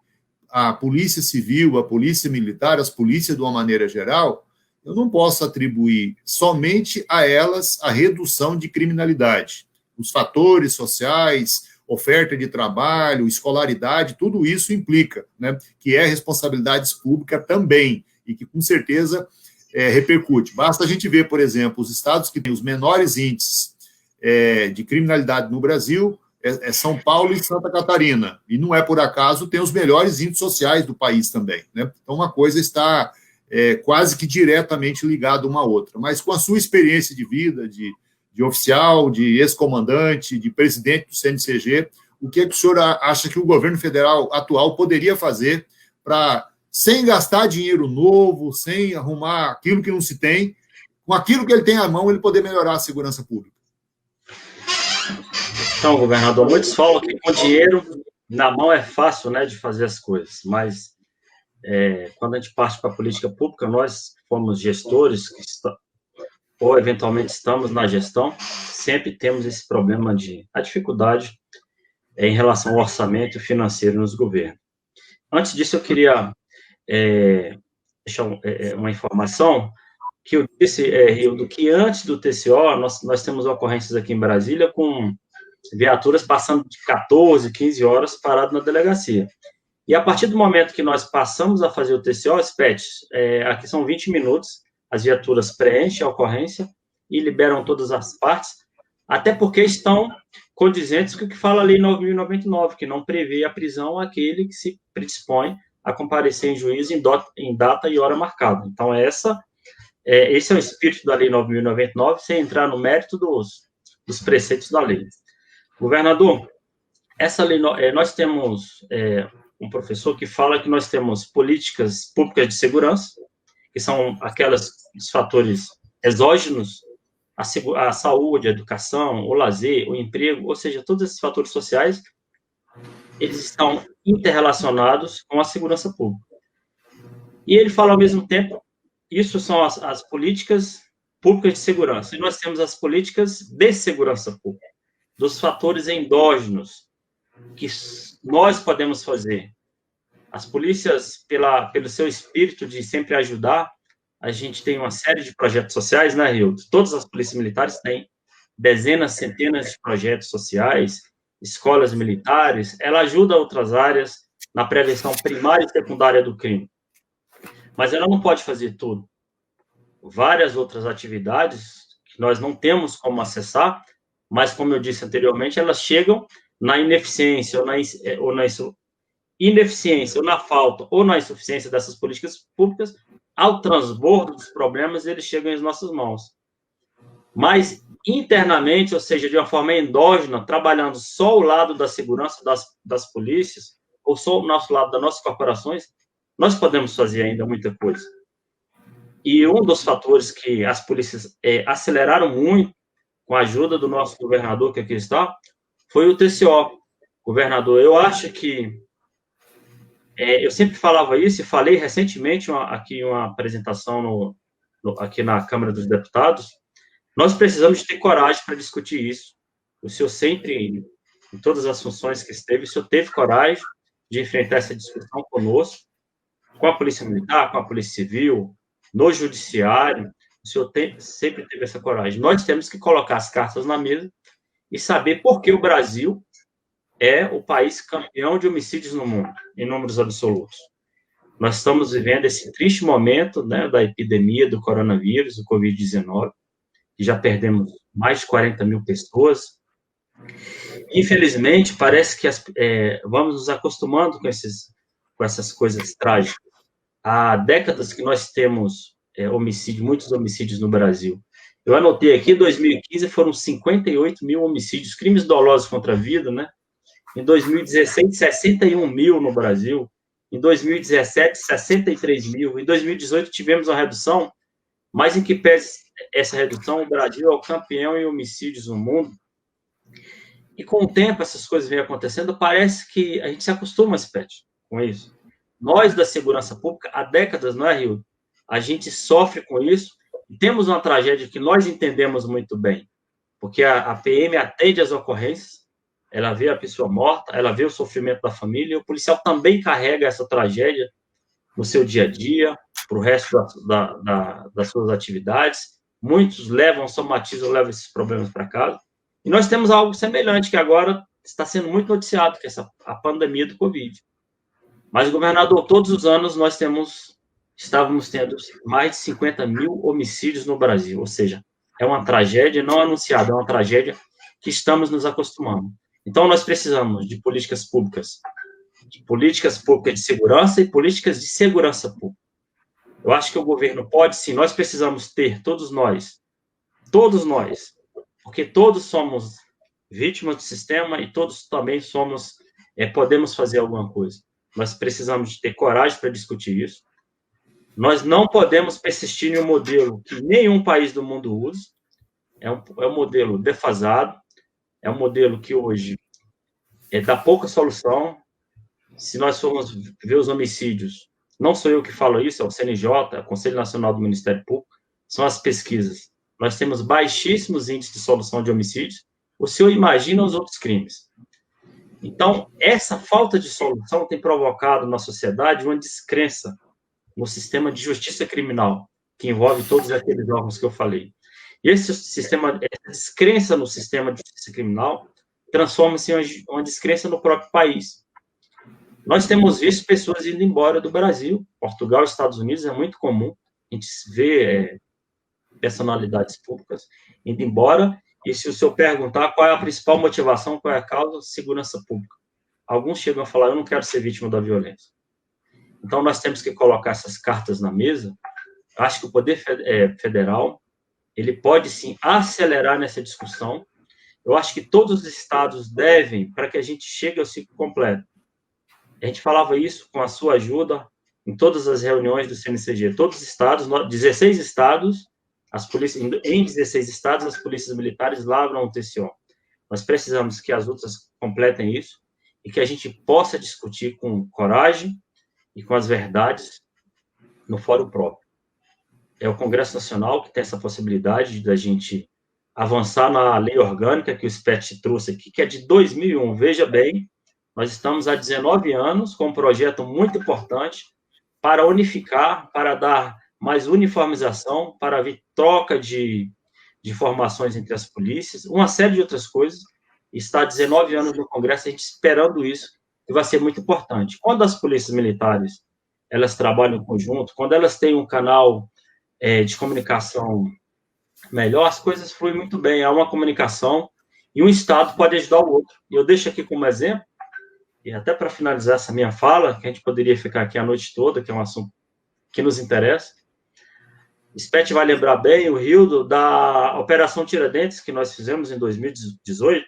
a Polícia Civil, a Polícia Militar, as polícias de uma maneira geral, eu não posso atribuir somente a elas a redução de criminalidade. Os fatores sociais, oferta de trabalho, escolaridade, tudo isso implica, né, que é responsabilidade pública também, e que com certeza repercute. Basta a gente ver, por exemplo, os estados que têm os menores índices de criminalidade no Brasil, São Paulo e Santa Catarina, e não é por acaso, tem os melhores índices sociais do país também, né? Então, uma coisa está quase que diretamente ligada uma à outra, mas com a sua experiência de vida, de oficial, de ex-comandante, de presidente do CNCG, o que o senhor acha que o governo federal atual poderia fazer para, sem gastar dinheiro novo, sem arrumar aquilo que não se tem, com aquilo que ele tem à mão, ele poder melhorar a segurança pública? Então, governador, muitos falam que com dinheiro na mão é fácil, né, de fazer as coisas, mas quando a gente parte para a política pública, nós fomos gestores, ou eventualmente estamos na gestão, sempre temos esse problema a dificuldade em relação ao orçamento financeiro nos governos. Antes disso, eu queria deixar uma informação, que eu disse, Rildo, que antes do TCO, nós temos ocorrências aqui em Brasília com viaturas passando de 14, 15 horas parado na delegacia. E a partir do momento que nós passamos a fazer o TCO, aqui são 20 minutos, as viaturas preenchem a ocorrência e liberam todas as partes, até porque estão condizentes com o que fala a Lei 9.099, que não prevê a prisão àquele que se predispõe a comparecer em juízo em data e hora marcada. Então, esse é o espírito da Lei 9.099, sem entrar no mérito dos preceitos da lei. Governador, essa lei, nós temos um professor que fala que nós temos políticas públicas de segurança, que são os fatores exógenos, a saúde, a educação, o lazer, o emprego, ou seja, todos esses fatores sociais, eles estão interrelacionados com a segurança pública. E ele fala ao mesmo tempo, isso são as políticas públicas de segurança, e nós temos as políticas de segurança pública, dos fatores endógenos que nós podemos fazer. As polícias, pelo seu espírito de sempre ajudar, a gente tem uma série de projetos sociais, né, Hildo? Todas as polícias militares têm dezenas, centenas de projetos sociais, escolas militares, ela ajuda outras áreas na prevenção primária e secundária do crime. Mas ela não pode fazer tudo. Várias outras atividades que nós não temos como acessar, mas, como eu disse anteriormente, elas chegam na ineficiência, ou na ineficiência, ou na falta, ou na insuficiência dessas políticas públicas, ao transbordo dos problemas, eles chegam às nossas mãos. Mas, internamente, ou seja, de uma forma endógena, trabalhando só o lado da segurança das polícias, ou só o nosso lado das nossas corporações, nós podemos fazer ainda muita coisa. E um dos fatores que as polícias aceleraram muito, com a ajuda do nosso governador, que aqui está, foi o TCO. Governador, eu acho que eu sempre falava isso, e falei recentemente aqui uma apresentação aqui na Câmara dos Deputados, nós precisamos ter coragem para discutir isso. O senhor sempre, em todas as funções que esteve, o senhor teve coragem de enfrentar essa discussão conosco, com a Polícia Militar, com a Polícia Civil, no Judiciário, o senhor sempre teve essa coragem. Nós temos que colocar as cartas na mesa e saber por que o Brasil é o país campeão de homicídios no mundo, em números absolutos. Nós estamos vivendo esse triste momento, né, da epidemia do coronavírus, do Covid-19, que já perdemos mais de 40 mil pessoas. Infelizmente, parece que vamos nos acostumando com essas coisas trágicas. Há décadas que nós temos muitos homicídios no Brasil. Eu anotei aqui, em 2015 foram 58 mil homicídios, crimes dolosos contra a vida, né? Em 2016, 61 mil no Brasil. Em 2017, 63 mil. Em 2018, tivemos uma redução, mas em que pese essa redução, o Brasil é o campeão em homicídios no mundo. E com o tempo, essas coisas vêm acontecendo, parece que a gente se acostuma, Spet, com isso. Nós, da segurança pública, há décadas, não é, Rio? A gente sofre com isso. Temos uma tragédia que nós entendemos muito bem, porque a PM atende as ocorrências, ela vê a pessoa morta, ela vê o sofrimento da família, e o policial também carrega essa tragédia no seu dia a dia, para o resto das suas atividades. Muitos somatizam, levam esses problemas para casa. E nós temos algo semelhante, que agora está sendo muito noticiado, que é a pandemia do Covid. Mas, governador, todos os anos nós estávamos tendo mais de 50 mil homicídios no Brasil, ou seja, é uma tragédia não anunciada, é uma tragédia que estamos nos acostumando. Então, nós precisamos de políticas públicas de segurança e políticas de segurança pública. Eu acho que o governo pode, sim, nós precisamos ter, todos nós, porque todos somos vítimas do sistema e todos também podemos fazer alguma coisa. Nós precisamos de ter coragem para discutir isso. Nós não podemos persistir em um modelo que nenhum país do mundo usa. É um modelo defasado, é um modelo que hoje dá pouca solução. Se nós formos ver os homicídios, não sou eu que falo isso, é o CNJ, é o Conselho Nacional do Ministério Público, são as pesquisas. Nós temos baixíssimos índices de solução de homicídios. O senhor imagina os outros crimes. Então, essa falta de solução tem provocado na sociedade uma descrença no sistema de justiça criminal, que envolve todos aqueles órgãos que eu falei. E essa descrença no sistema de justiça criminal transforma-se em uma descrença no próprio país. Nós temos visto pessoas indo embora do Brasil, Portugal, Estados Unidos, é muito comum a gente ver personalidades públicas indo embora, e se o senhor perguntar qual é a principal motivação, qual é a causa, segurança pública. Alguns chegam a falar, eu não quero ser vítima da violência. Então, nós temos que colocar essas cartas na mesa. Acho que o Poder Federal, ele pode, sim, acelerar nessa discussão. Eu acho que todos os estados devem, para que a gente chegue ao ciclo completo. A gente falava isso com a sua ajuda em todas as reuniões do CNCG. Todos os estados, 16 estados, em 16 estados, as polícias militares lavram o TCO. Nós precisamos que as outras completem isso e que a gente possa discutir com coragem e com as verdades no fórum próprio. É o Congresso Nacional que tem essa possibilidade da gente avançar na lei orgânica que o SPET trouxe aqui, que é de 2001. Veja bem, nós estamos há 19 anos com um projeto muito importante para unificar, para dar mais uniformização, para haver troca de informações entre as polícias, uma série de outras coisas. Está há 19 anos no Congresso, a gente esperando isso, que vai ser muito importante. Quando as polícias militares, elas trabalham em conjunto, quando elas têm um canal de comunicação melhor, as coisas fluem muito bem, há uma comunicação, e um Estado pode ajudar o outro. E eu deixo aqui como exemplo, e até para finalizar essa minha fala, que a gente poderia ficar aqui a noite toda, que é um assunto que nos interessa, o SPET vai lembrar bem, o Rildo, da Operação Tiradentes, que nós fizemos em 2018,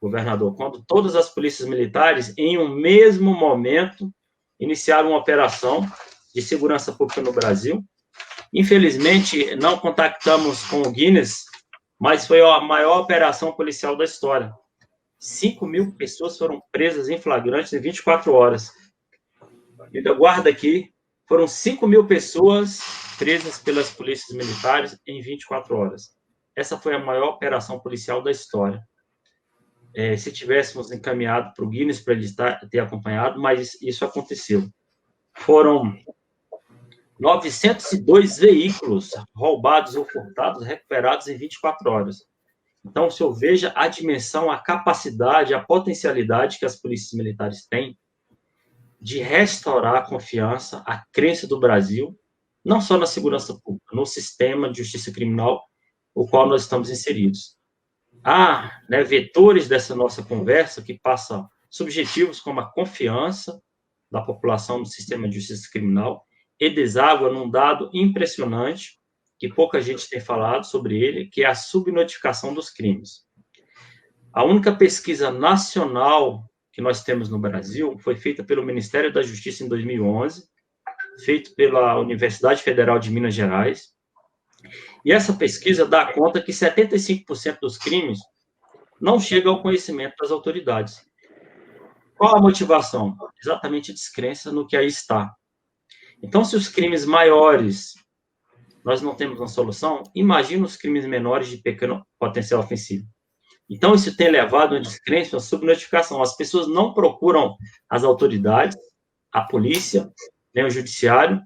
governador, quando todas as polícias militares, em um mesmo momento, iniciaram uma operação de segurança pública no Brasil. Infelizmente, não contactamos com o Guinness, mas foi a maior operação policial da história. 5.000 pessoas foram presas em flagrantes em 24 horas. E da guarda aqui, foram 5.000 pessoas presas pelas polícias militares em 24 horas. Essa foi a maior operação policial da história. Se tivéssemos encaminhado para o Guinness para ele ter acompanhado, mas isso aconteceu. Foram 902 veículos roubados ou furtados, recuperados em 24 horas. Então, o senhor veja a dimensão, a capacidade, a potencialidade que as polícias militares têm de restaurar a confiança, a crença do Brasil, não só na segurança pública, no sistema de justiça criminal, o qual nós estamos inseridos. Há vetores dessa nossa conversa que passam subjetivos como a confiança da população no sistema de justiça criminal e deságua num dado impressionante, que pouca gente tem falado sobre ele, que é a subnotificação dos crimes. A única pesquisa nacional que nós temos no Brasil foi feita pelo Ministério da Justiça em 2011, feita pela Universidade Federal de Minas Gerais, e essa pesquisa dá conta que 75% dos crimes não chegam ao conhecimento das autoridades. Qual a motivação? Exatamente a descrença no que aí está. Então, se os crimes maiores nós não temos uma solução, imagina os crimes menores de pequeno potencial ofensivo. Então, isso tem levado a uma descrença, uma subnotificação. As pessoas não procuram as autoridades, a polícia, nem o judiciário,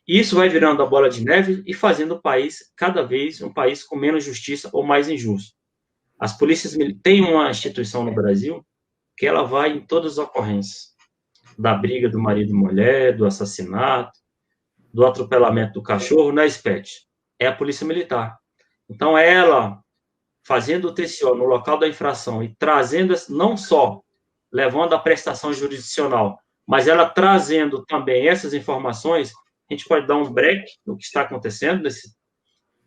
e isso vai virando a bola de neve e fazendo o país, cada vez, um país com menos justiça ou mais injusto. As polícias têm uma instituição no Brasil que ela vai em todas as ocorrências, da briga do marido e mulher, do assassinato, do atropelamento do cachorro, na SPET. É a Polícia Militar. Então, ela, fazendo o TCO no local da infração e trazendo, não só levando a prestação jurisdicional, mas ela trazendo também essas informações, a gente pode dar um break no que está acontecendo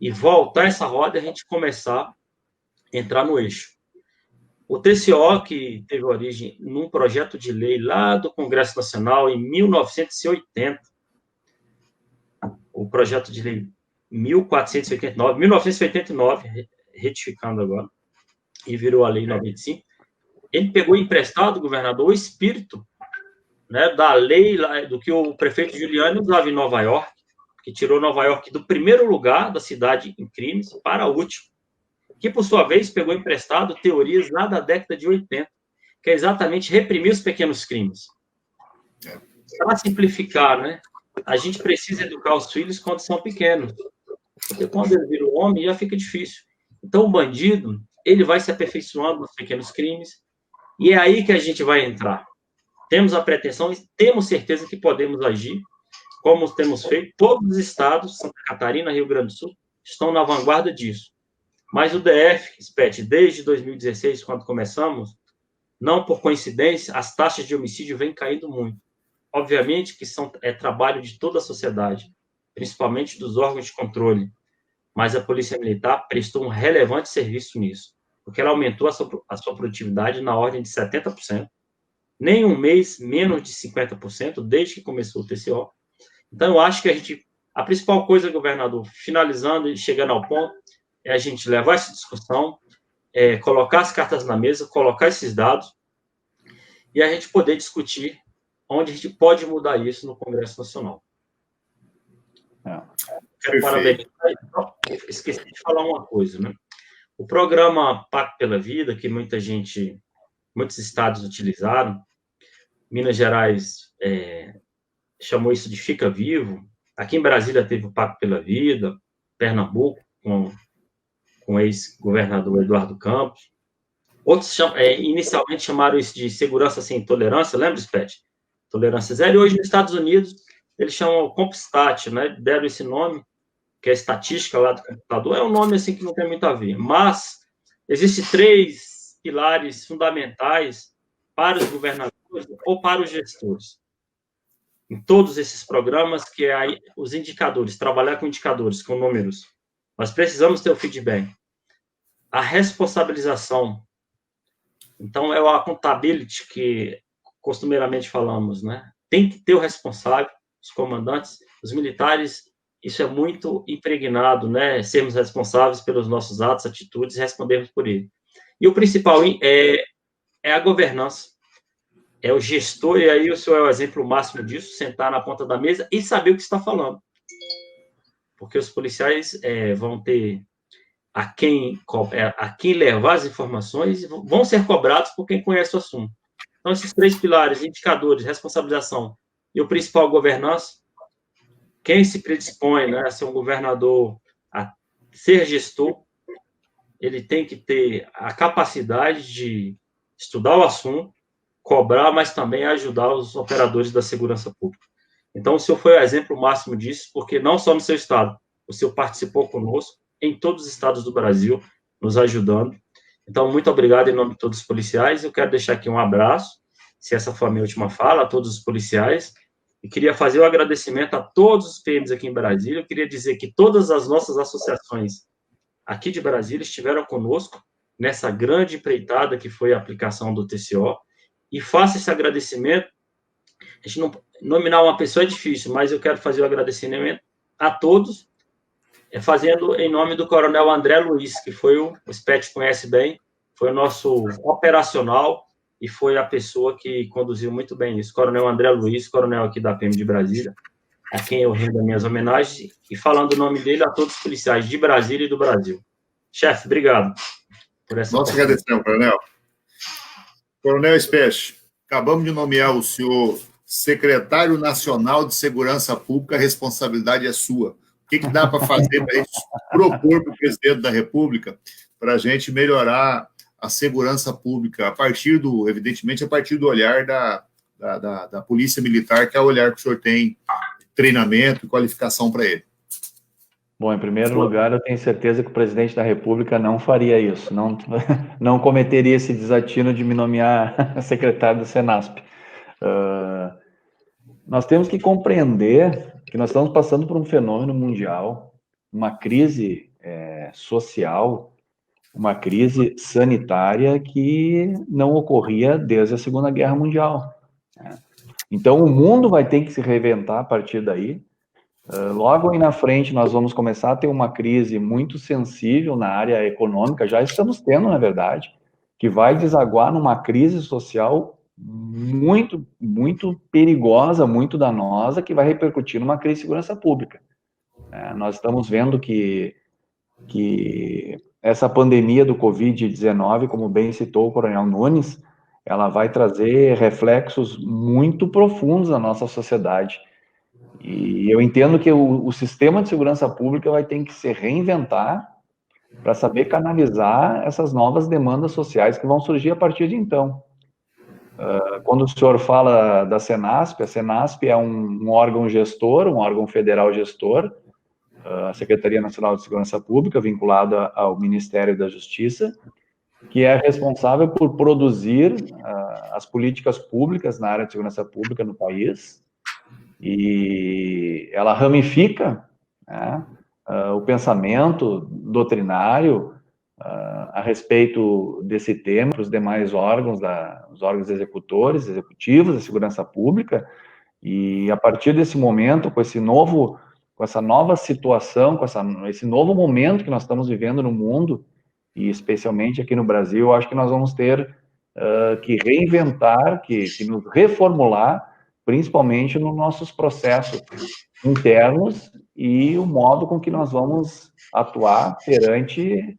e voltar essa roda e a gente começar a entrar no eixo. O TCO, que teve origem num projeto de lei lá do Congresso Nacional em 1980, o projeto de lei 1989, retificando agora, e virou a lei 95, ele pegou emprestado, governador, o espírito, né, da lei do que o prefeito Giuliani usava em Nova York, que tirou Nova York do primeiro lugar da cidade em crimes para o último, que, por sua vez, pegou emprestado teorias lá da década de 80, que é exatamente reprimir os pequenos crimes. Para simplificar, né, a gente precisa educar os filhos quando são pequenos, porque quando ele vira um homem, já fica difícil. Então, o bandido, ele vai se aperfeiçoando nos pequenos crimes, e é aí que a gente vai entrar. Temos a pretensão e temos certeza que podemos agir, como temos feito. Todos os estados, Santa Catarina, Rio Grande do Sul, estão na vanguarda disso. Mas o DF, SPET, desde 2016, quando começamos, não por coincidência, as taxas de homicídio vêm caindo muito. obviamente que é trabalho de toda a sociedade, principalmente dos órgãos de controle, mas a Polícia Militar prestou um relevante serviço nisso, porque ela aumentou a sua produtividade na ordem de 70%, nem um mês menos de 50%, desde que começou o TCO. Então, eu acho que a principal coisa, governador, finalizando e chegando ao ponto, é a gente levar essa discussão, colocar as cartas na mesa, colocar esses dados, e a gente poder discutir onde a gente pode mudar isso no Congresso Nacional. Quero parabenizar. Esqueci de falar uma coisa, né? O programa Pacto pela Vida, que muitos estados utilizaram, Minas Gerais chamou isso de Fica Vivo, aqui em Brasília teve o Pacto pela Vida, Pernambuco, com o ex-governador Eduardo Campos, outros inicialmente chamaram isso de Segurança Sem Intolerância, lembra, Spet? Tolerância zero, e hoje nos Estados Unidos eles chamam Compstat, né? Deram esse nome, que é estatística lá do computador, é um nome assim que não tem muito a ver, mas existem 3 pilares fundamentais para os governadores ou para os gestores. Em todos esses programas, que é os indicadores, trabalhar com indicadores, com números. Nós precisamos ter o feedback. A responsabilização. Então, é a accountability que costumeiramente falamos, né? Tem que ter o responsável, os comandantes, os militares, isso é muito impregnado, né? Sermos responsáveis pelos nossos atos, atitudes e respondermos por ele. E o principal é a governança. É o gestor, e aí o senhor é o exemplo máximo disso, sentar na ponta da mesa e saber o que está falando. Porque os policiais vão ter a quem levar as informações e vão ser cobrados por quem conhece o assunto. Então, esses 3 pilares, indicadores, responsabilização e o principal, governança, quem se predispõe, né, a ser um governador, a ser gestor, ele tem que ter a capacidade de estudar o assunto, cobrar, mas também ajudar os operadores da segurança pública. Então, o senhor foi o exemplo máximo disso, porque não só no seu estado, o senhor participou conosco em todos os estados do Brasil, nos ajudando. Então, muito obrigado em nome de todos os policiais. Eu quero deixar aqui um abraço, se essa for a minha última fala, a todos os policiais, e queria fazer um agradecimento a todos os PMs aqui em Brasília. Eu queria dizer que todas as nossas associações aqui de Brasília estiveram conosco nessa grande empreitada que foi a aplicação do TCO, e faço esse agradecimento. A gente não nominar uma pessoa é difícil, mas eu quero fazer o agradecimento a todos, fazendo em nome do Coronel André Luiz, que foi o SPET conhece bem, foi o nosso operacional e foi a pessoa que conduziu muito bem isso. Coronel André Luiz, coronel aqui da PM de Brasília, a quem eu rendo as minhas homenagens, e falando o nome dele a todos os policiais de Brasília e do Brasil. Chefe, obrigado por essa Nós agradecemos, Coronel. Coronel Spech, acabamos de nomear o senhor secretário nacional de Segurança Pública, a responsabilidade é sua. O que dá para fazer para a gente propor para o presidente da República para a gente melhorar a segurança pública, evidentemente, a partir do olhar da Polícia Militar, que é o olhar que o senhor tem treinamento e qualificação para ele? Bom, em primeiro lugar, eu tenho certeza que o presidente da República não faria isso, não cometeria esse desatino de me nomear secretário do Senasp. Nós temos que compreender que nós estamos passando por um fenômeno mundial, uma crise social, uma crise sanitária que não ocorria desde a Segunda Guerra Mundial. Então, o mundo vai ter que se reinventar a partir daí. Logo aí na frente, nós vamos começar a ter uma crise muito sensível na área econômica, já estamos tendo, na verdade, que vai desaguar numa crise social muito, muito perigosa, muito danosa, que vai repercutir numa crise de segurança pública. Nós estamos vendo que essa pandemia do Covid-19, como bem citou o Coronel Nunes, ela vai trazer reflexos muito profundos na nossa sociedade. E eu entendo que o sistema de segurança pública vai ter que se reinventar para saber canalizar essas novas demandas sociais que vão surgir a partir de então. Quando o senhor fala da Senasp, a Senasp é um órgão gestor, um órgão federal gestor, a Secretaria Nacional de Segurança Pública, vinculada ao Ministério da Justiça, que é responsável por produzir as políticas públicas na área de segurança pública no país, e ela ramifica, né, o pensamento doutrinário a respeito desse tema para os demais órgãos, os órgãos executivos da segurança pública, e a partir desse momento, com essa nova situação, esse novo momento que nós estamos vivendo no mundo, e especialmente aqui no Brasil, eu acho que nós vamos ter que reinventar, que nos reformular, principalmente nos nossos processos internos e o modo com que nós vamos atuar perante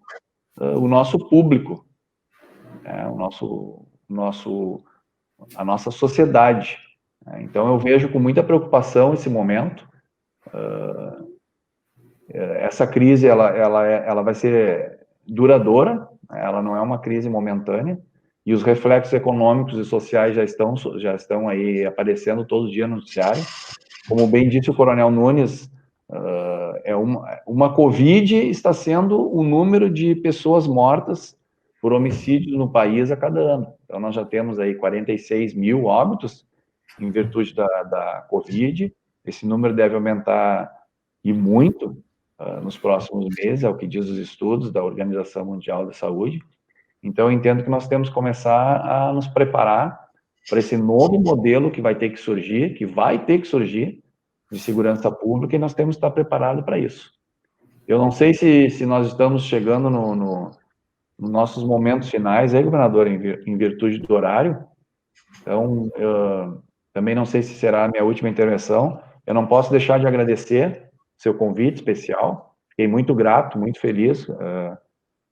o nosso público, a nossa sociedade. Então, eu vejo com muita preocupação esse momento. Essa crise, ela vai ser duradoura, ela não é uma crise momentânea, e os reflexos econômicos e sociais já estão aí aparecendo todo dia no noticiário. Como bem disse o Coronel Nunes, uma Covid está sendo o número de pessoas mortas por homicídios no país a cada ano. Então, nós já temos aí 46 mil óbitos em virtude da Covid. Esse número deve aumentar e muito nos próximos meses, é o que diz os estudos da Organização Mundial da Saúde. Então, eu entendo que nós temos que começar a nos preparar para esse novo modelo que vai ter que surgir, de segurança pública, e nós temos que estar preparados para isso. Eu não sei se nós estamos chegando nos nossos momentos finais, aí, governador, em virtude do horário. Então, eu também não sei se será a minha última intervenção. Eu não posso deixar de agradecer seu convite especial. Fiquei muito grato, muito feliz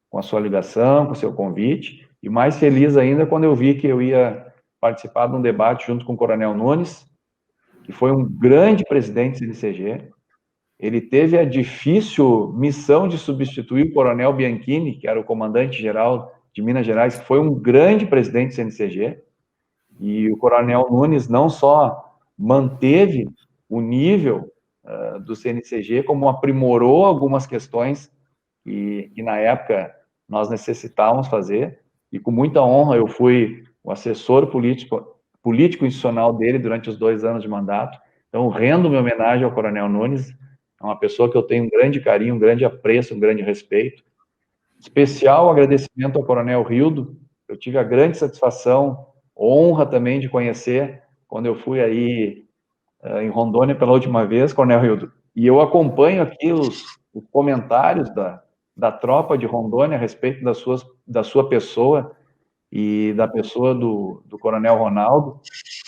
com a sua ligação, com o seu convite, e mais feliz ainda quando eu vi que eu ia participar de um debate junto com o Coronel Nunes, que foi um grande presidente do CNCG. Ele teve a difícil missão de substituir o Coronel Bianchini, que era o comandante-geral de Minas Gerais, que foi um grande presidente do CNCG, e o Coronel Nunes não só manteve o nível do CNCG, como aprimorou algumas questões que na época nós necessitávamos fazer, e com muita honra eu fui o assessor político institucional dele durante os 2 anos de mandato. Então, rendo minha homenagem ao Coronel Nunes, é uma pessoa que eu tenho um grande carinho, um grande apreço, um grande respeito. Especial agradecimento ao Coronel Hildo. Eu tive a grande satisfação, honra também de conhecer, quando eu fui aí em Rondônia pela última vez, Coronel Hildo. E eu acompanho aqui os comentários da tropa de Rondônia a respeito da sua pessoa e da pessoa do Coronel Ronaldo,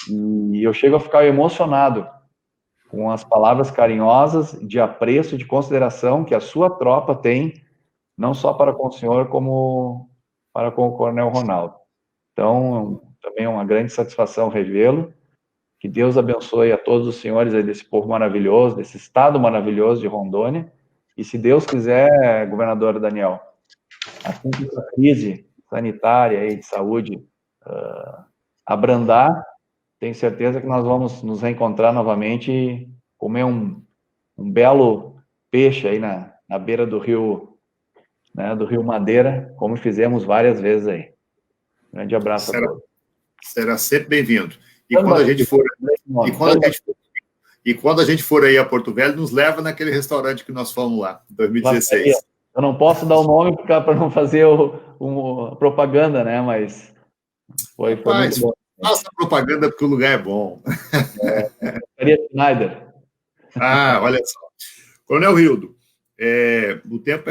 e eu chego a ficar emocionado com as palavras carinhosas de apreço, de consideração que a sua tropa tem, não só para com o senhor, como para com o Coronel Ronaldo. Então, também é uma grande satisfação revê-lo. Que Deus abençoe a todos os senhores aí desse povo maravilhoso, desse estado maravilhoso de Rondônia. E se Deus quiser, governador Daniel, assim que essa crise sanitária e de saúde abrandar, tenho certeza que nós vamos nos reencontrar novamente e comer um belo peixe aí na beira do rio, né, do Rio Madeira, como fizemos várias vezes aí. Grande abraço a todos. Será sempre bem-vindo. E quando a gente for aí a Porto Velho, nos leva naquele restaurante que nós fomos lá, em 2016. Eu não posso dar o nome para não fazer propaganda, né? Mas foi muito bom. Faça propaganda porque o lugar é bom. Maria Schneider. Olha só. Coronel Hildo, o tempo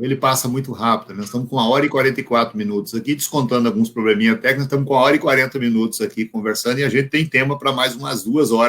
ele passa muito rápido. Nós estamos com 1h44 aqui, descontando alguns probleminhas técnicos, estamos com 1h40 aqui conversando, e a gente tem tema para mais umas 2 horas